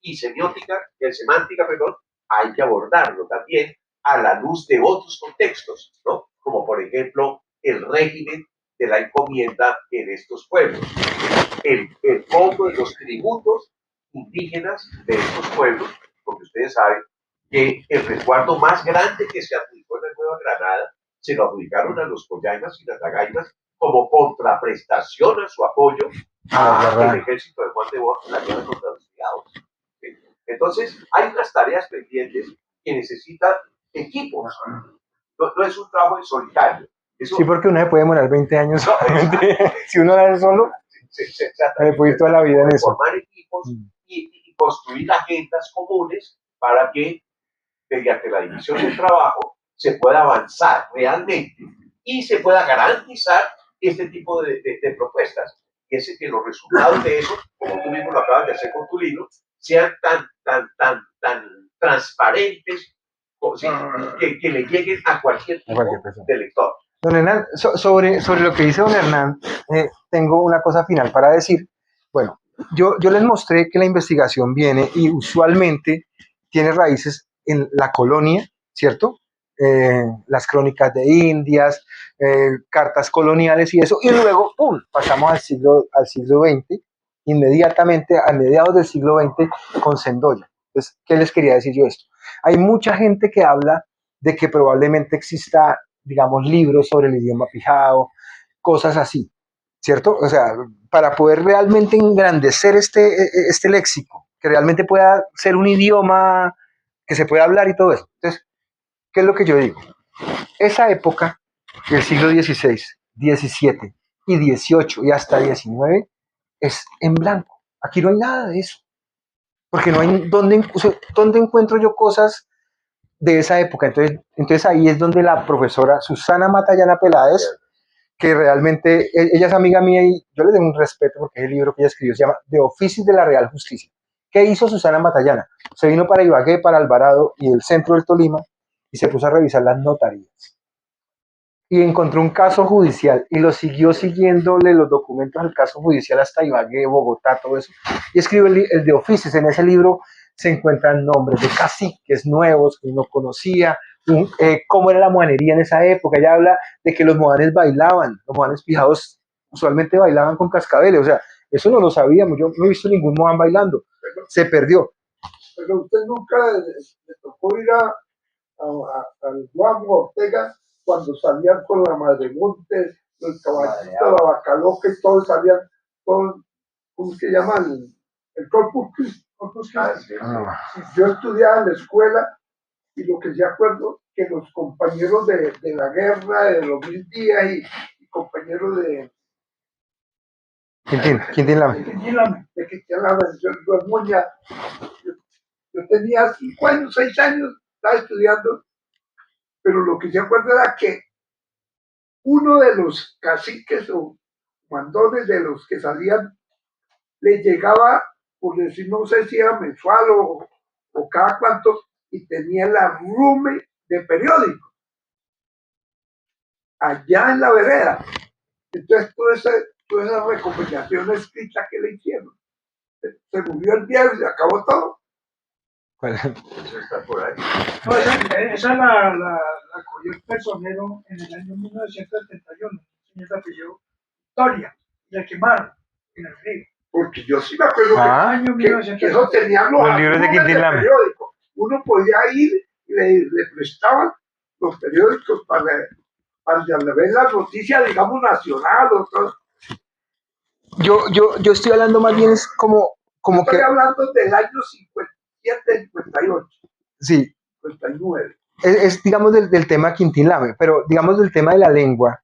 y semántica, perdón, hay que abordarlo también a la luz de otros contextos, ¿no? Como por ejemplo el régimen de la encomienda en estos pueblos, el cobro de los tributos indígenas de estos pueblos, porque ustedes saben que el resguardo más grande que se adjudicó en la Nueva Granada se lo adjudicaron a los Coyaimas y Natagaimas como contraprestación a su apoyo al ejército de Juan de Bosch en la guerra contra los criados. ¿Sí? Entonces, hay unas tareas pendientes que necesitan equipos. No es un trabajo en solitario. Eso, sí, porque uno se puede demorar 20 años. No, si uno lo hace solo, se puede ir toda la vida en eso. Formar equipos y construir agendas comunes para que, mediante la división del trabajo, se pueda avanzar realmente y se pueda garantizar este tipo de propuestas. Y es que los resultados de eso, como tú mismo lo acabas de hacer con tu libro, sean tan transparentes, ¿sí?, que le lleguen a cualquier tipo de lector. Don Hernán, sobre lo que dice don Hernán, tengo una cosa final para decir. Bueno, yo les mostré que la investigación viene y usualmente tiene raíces en la colonia, ¿cierto? Las crónicas de Indias, cartas coloniales y eso, y luego, ¡pum!, pasamos al siglo XX, inmediatamente a mediados del siglo XX con Sendoya. Entonces, ¿qué les quería decir yo esto? Hay mucha gente que habla de que probablemente exista, digamos, libros sobre el idioma pijao, cosas así, ¿cierto? O sea, para poder realmente engrandecer este léxico, que realmente pueda ser un idioma que se pueda hablar y todo eso. Entonces, ¿qué es lo que yo digo? Esa época, el siglo XVI, XVII y XVIII y hasta XIX, es en blanco. Aquí no hay nada de eso. Porque no hay dónde encuentro yo cosas de esa época. Entonces ahí es donde la profesora Susana Matallana Peláez, que realmente ella es amiga mía y yo le tengo un respeto porque es el libro que ella escribió, se llama De Oficis de la Real Justicia. ¿Qué hizo Susana Matallana? Se vino para Ibagué, para Alvarado y el centro del Tolima y se puso a revisar las notarías. Y encontró un caso judicial y lo siguió siguiéndole los documentos del caso judicial hasta Ibagué, Bogotá, todo eso. Y escribió el de Oficios. En ese libro se encuentran nombres de caciques nuevos que no conocía, cómo era la mojanería en esa época. Ella habla de que los mojanes bailaban, los mojanes pijados usualmente bailaban con cascabeles. O sea, eso no lo sabíamos. Yo no he visto ningún moján bailando. Se perdió. Pero usted nunca le tocó ir al Juan Ortega cuando salían con la Madremonte, el caballito, la vaca loca y todos salían, todos, ¿cómo se llaman? El Corpus Christi. Sí. Yo estudiaba en la escuela y lo que sí acuerdo, que los compañeros de la guerra, de los 1000 días y compañeros Quintín Lame. de Cristian Lara, yo en Moña, yo tenía 5 años, 6 años, estaba estudiando, pero lo que sí acuerdo era que uno de los caciques o mandones de los que salían le llegaba, por decir, no sé si era mensual o cada cuánto, y tenía el arrume de periódico allá en la vereda. Entonces, toda esa recomendación escrita que le hicieron, se murió el viejo y se acabó todo. Eso está por ahí. No, esa la cogió el personero en el año 1971, señor de apellido Victoria, y la quemaron en el río. Porque yo sí me acuerdo Año que eso 1971. tenían Los libros de arrumes Quintín Lame. periódico. Uno podía ir y le prestaban los periódicos para ver las noticias, digamos, nacional o todo. Yo estoy hablando más bien es como Estoy que, hablando del año 57, 58, sí, 59. es digamos del tema Quintín Lame, pero digamos del tema de la lengua,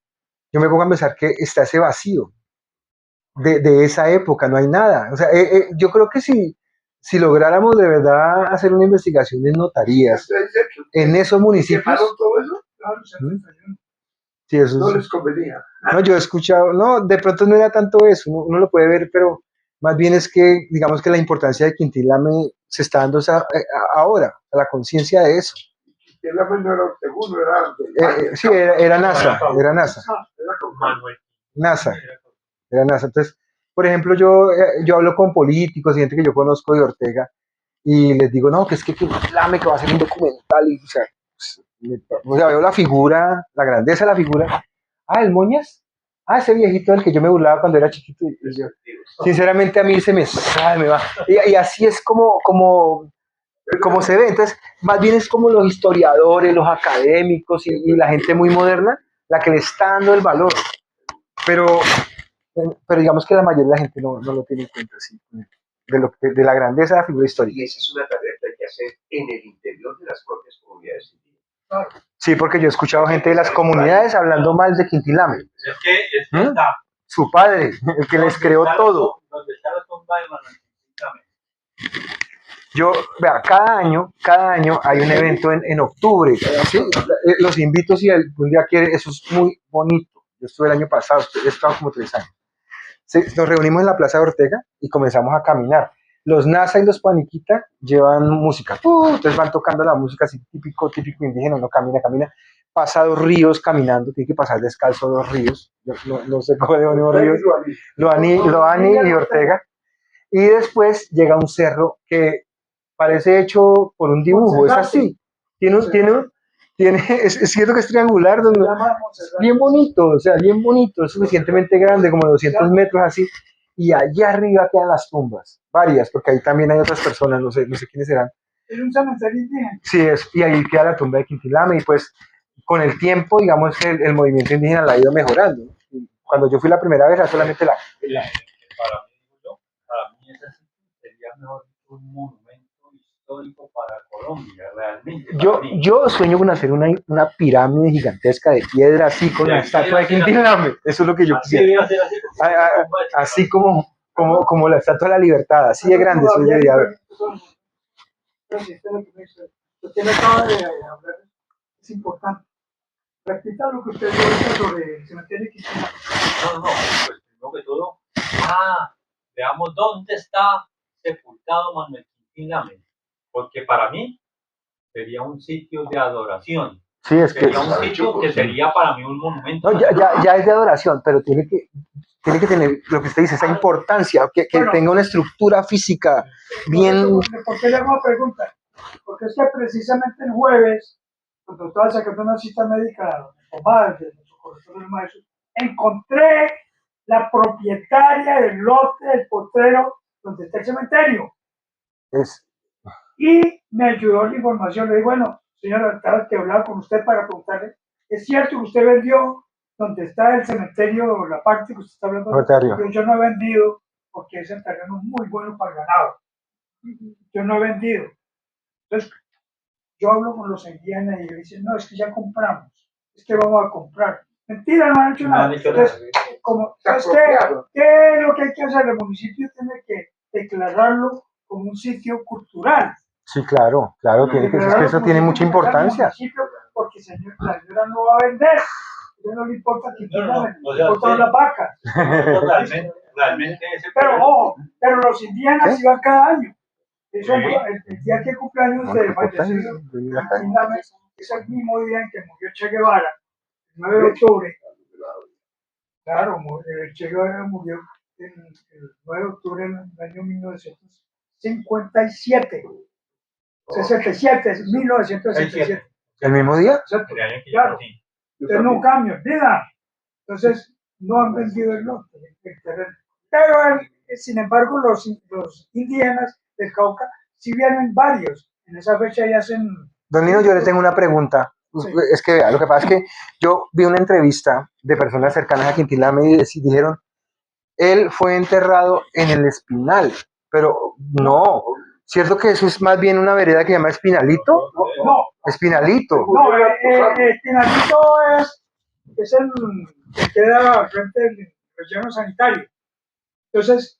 yo me pongo a pensar que está ese vacío de esa época, no hay nada. O sea, yo creo que si lográramos de verdad hacer una investigación en notarías, Entonces, en esos municipios, ¿quemaron todo eso? Claro, 71. sí, eso No es, les convenía. no, yo he escuchado, no, de pronto no era tanto eso, uno lo puede ver, pero más bien es que, digamos que la importancia de Quintín Lame se está dando ahora, a la conciencia de eso. Que la menor era segundo, era del Valle. Sí, era NASA, era NASA, Era con Manuel. NASA, era NASA. Entonces, por ejemplo, yo hablo con políticos y gente que yo conozco de Ortega y les digo, no, que es que Quintín Lame que va a hacer un documental y, o sea, veo la figura, la grandeza de la figura. Ah, el Moñas. Ah, ese viejito del que yo me burlaba cuando era chiquito. Y yo, sinceramente a mí se me sale, me va. Y así es como se ve. Entonces, más bien es como los historiadores, los académicos y la gente muy moderna la que le está dando el valor. Pero, pero digamos que la mayoría de la gente no lo tiene en cuenta, ¿sí? De la grandeza de la figura histórica. Y esa es una tarea que hay que hacer en el interior de las propias comunidades indígenas. Sí, porque yo he escuchado gente de las comunidades hablando mal de Quintín Lame. Es que está. Su padre, el que les creó todo. Donde está la tumba de Manuel Quintín Lame. Yo, vea, cada año hay un evento en octubre, ¿sí? Los invito si algún día quieren, eso es muy bonito. Yo estuve el año pasado, he estado como 3 años. Sí, nos reunimos en la Plaza de Ortega y comenzamos a caminar. Los NASA y los Paniquita llevan música. Entonces van tocando la música así típico indígena, uno camina, pasa 2 ríos caminando, tiene que pasar descalzo 2 ríos, no sé cómo le llaman ríos, Loani y Ortega. Y después llega un cerro que parece hecho por un dibujo, es así. Es cierto que es triangular, bien bonito, o sea, bien bonito, es suficientemente grande, como 200 metros así, y allá arriba quedan las tumbas, varias, porque ahí también hay otras personas, no sé quiénes serán. Es un cementerio indígena. Sí, y ahí queda la tumba de Quintín Lame, y pues con el tiempo, digamos que el movimiento indígena la ha ido mejorando. Cuando yo fui la primera vez, era solamente Para mí ese sería mejor un monumento histórico para Colombia, realmente. Yo sueño con hacer una pirámide gigantesca de piedra, así con la estatua de Quintín Lame. Eso es lo que yo quisiera. Así como la estatua de la libertad, así de grande. Eso debería haber. Usted me acaba de hablar, es importante. Repita lo que usted dijo ahorita sobre el cementerio de Quintín Lame. No, pues primero que todo, veamos dónde está sepultado Manuel Quintín Lame, porque para mí sería un sitio de adoración. Sí, es que sería un sitio que sería para mí un monumento. No, ya es de adoración, pero tiene que tener lo que usted dice, esa importancia, que Bueno, tenga una estructura física bien. ¿Por qué le hago una pregunta? Porque es que precisamente el jueves, cuando estaba sacando una cita médica de nuestro corrector del maestro, encontré la propietaria del lote del potrero donde está el cementerio. Y me ayudó la información. Le dije, bueno, señora, estaba que hablar con usted para preguntarle, ¿es cierto que usted vendió donde está el cementerio, la parte que usted está hablando? Yo no he vendido porque ese terreno es muy bueno para el ganado. Yo no he vendido. Entonces, yo hablo con los indígenas y ellos dicen, no, es que ya compramos, es que vamos a comprar. Mentira, no han hecho No nada. han hecho nada. Entonces, Se ¿sabes apropiaron. qué es lo que hay que hacer? El municipio tiene que declararlo como un sitio cultural. Sí, claro, claro, tiene que, es que eso tiene mucha importancia. Porque la señora no va a vender. A ella no le importa que No, no, le o sea, importan sí. las vacas. Realmente ese Pero ojo, pero los indígenas ¿Qué? iban cada año. Eso, Sí. el día que cumpleaños No, de no importa, fallecido, venir acá. es el mismo día en que murió Che Guevara, el 9 de octubre. Claro, el Che Guevara murió el 9 de octubre del año 1957. 67, es 1967. ¿El mismo día? Exacto. el año que yo Claro. nací. Entonces no cambia, vida. Entonces no han vendido el lote, el terreno. Pero sin embargo los indígenas del Cauca sí vienen varios. En esa fecha ya hacen. Don Nino, yo le tengo una pregunta. Sí. Es que vea, lo que pasa es que yo vi una entrevista de personas cercanas a Quintín Lame y dijeron, él fue enterrado en el Espinal, pero no, ¿cierto que eso es más bien una vereda que se llama Espinalito? No, Espinalito. no, Espinalito es el que queda al frente del relleno sanitario. Entonces,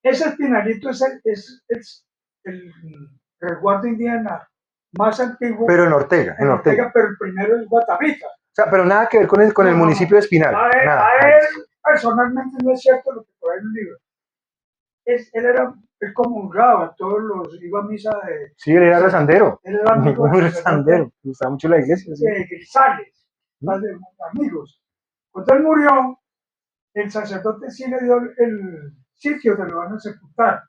ese Espinalito es el resguardo indígena más antiguo. Pero en Ortega, en Ortega. Pero el primero es Guatavita. O sea, pero nada que ver con el No, municipio de Espinal. A Nada. él personalmente no es cierto lo que por ahí en el libro. Él comulgaba, todos los, iba a misa de. Sí, él era rezandero. Él era amigo Muy del rezandero. Le gustaba mucho la iglesia. Sí. de Grisales, más de amigos. Cuando él murió, el sacerdote sí le dio el sitio donde lo van a sepultar.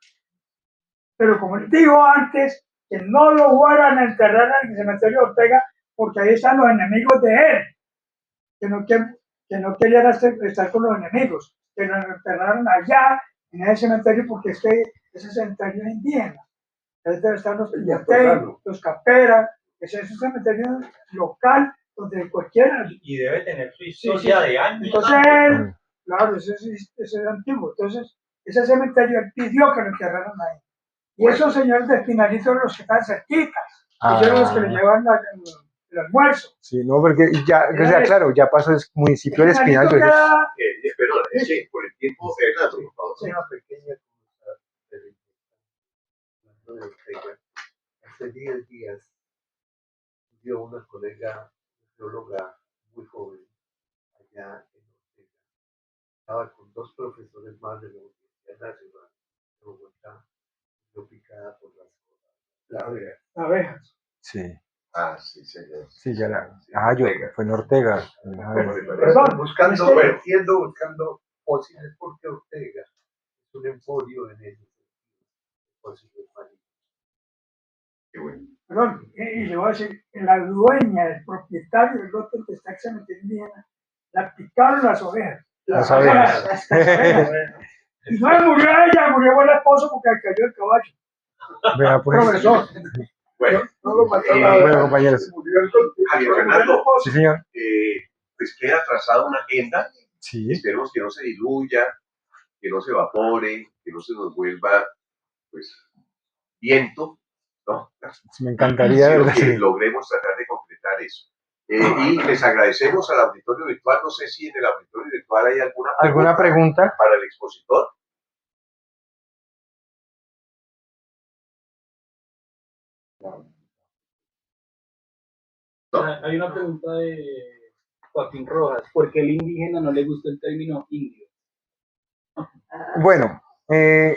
Pero como él dijo antes, que no lo fueran a enterrar en el cementerio de Ortega, porque ahí están los enemigos de él, que no querían estar con los enemigos, que lo enterraron allá, en ese cementerio, porque ese cementerio es indígena. Ahí están los Piñatey, los Capera, ese es un cementerio local donde cualquiera. Y debe tener su historia de años. Entonces, claro, ese es antiguo. Entonces, ese cementerio él pidió que lo enterraran ahí. Y esos señores de Espinalito son los que están cerquitas, que son los que le llevan el almuerzo. Sí, no, porque ya, o sea, claro, ya pasó el municipio de Espinal. Espinalito queda. Perdón, sí, por el tiempo, Fernando, por favor. Una pequeña cosa de Ortega. Hace 10 días dio una colega bióloga muy joven allá en Ortega. Estaba con 2 profesores más de la Universidad Nacional de Bogotá, fue picada por las Abejas. Sí, Ah, sí, señor. sí, ya la. Ah, yo, fue en Ortega. A ver. Perdón, buscando, es que- vertiendo, buscando fósiles, porque Ortega es un emporio en el fósiles marinos. Qué bueno. Perdón, y le voy a decir, la dueña, el propietario del lote que está cementerio indígena, la picaron las ovejas. Las abejas. Las abejas. Y no le murió a ella, murió el esposo porque le cayó el caballo. Vea, pues. Profesor. Bueno, No lo mató Bueno, compañeros. murió el Javier Fernando, Sí, señor. pues queda trazada una agenda. Sí. Esperemos que no se diluya, que no se evapore, que no se nos vuelva, pues, viento, ¿no? Me encantaría, Sino ¿verdad? que Sí. logremos tratar de completar eso. Y les agradecemos al auditorio virtual. No sé si en el auditorio virtual hay ¿Alguna pregunta? para el expositor. Hay una pregunta de Joaquín Rojas. ¿Por qué el indígena no le gusta el término indio? Bueno,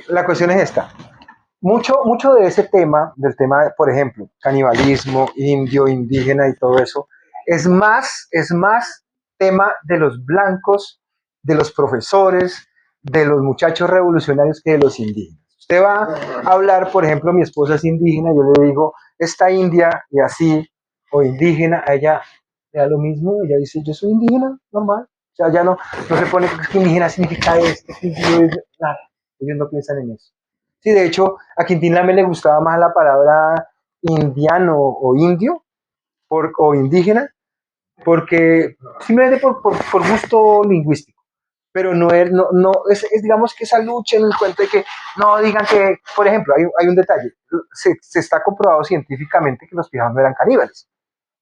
la cuestión es esta. Mucho de ese tema, del tema, por ejemplo, canibalismo, indio, indígena y todo eso, es más tema de los blancos, de los profesores, de los muchachos revolucionarios que de los indígenas. Usted va a hablar, por ejemplo, mi esposa es indígena, yo le digo, esta india y así, o indígena, a ella le da lo mismo, ella dice, yo soy indígena, normal. O sea, ya no se pone que indígena significa esto, que indio es nada. Ellos no piensan en eso. Sí, de hecho, a Quintín Lame le gustaba más la palabra indiano o indio o indígena, porque simplemente por gusto lingüístico. pero no es, digamos que esa lucha en el cuento de que no digan que, por ejemplo, hay un detalle, se está comprobado científicamente que los pijados no eran caníbales,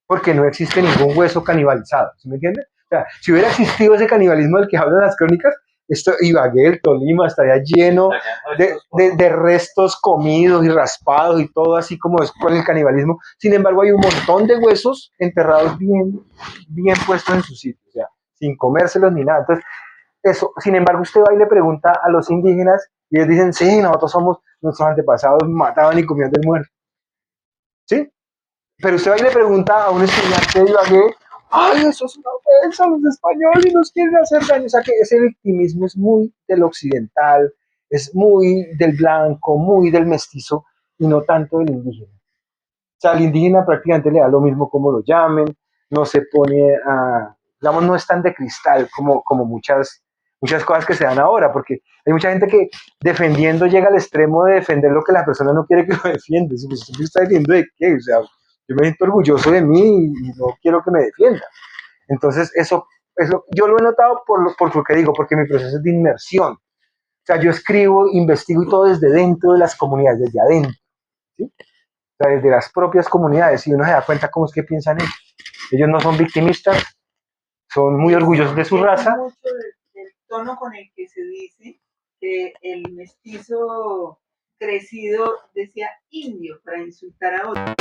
porque no existe ningún hueso canibalizado, ¿sí me entiende? O sea, si hubiera existido ese canibalismo del que hablan las crónicas, esto Ibagué, el Tolima, estaría lleno de restos comidos y raspados y todo así como es con el canibalismo. Sin embargo, hay un montón de huesos enterrados bien puestos en su sitio, o sea, sin comérselos ni nada. Entonces, eso, sin embargo, usted va y le pregunta a los indígenas y ellos dicen, sí, nuestros antepasados mataban y comían del muerto, ¿sí? Pero usted va y le pregunta a un estudiante de Ibagué, ay, eso es una ofensa, los españoles nos quieren hacer daño. O sea que ese victimismo es muy del occidental, es muy del blanco, muy del mestizo y no tanto del indígena. O sea, al indígena prácticamente le da lo mismo como lo llamen, no se pone a, digamos, no es tan de cristal como muchas cosas que se dan ahora, porque hay mucha gente que defendiendo llega al extremo de defender lo que la persona no quiere que lo defienda. Pues, ¿usted me está defendiendo de qué? O sea, yo me siento orgulloso de mí y no quiero que me defienda. Entonces, yo lo he notado por lo que digo, porque mi proceso es de inmersión. O sea, yo escribo, investigo y todo desde dentro de las comunidades, desde adentro, ¿sí? O sea, desde las propias comunidades, y uno se da cuenta cómo es que piensan ellos. Ellos no son victimistas, son muy orgullosos de su raza. Mucho del tono con el que se dice que el mestizo crecido decía indio para insultar a otro.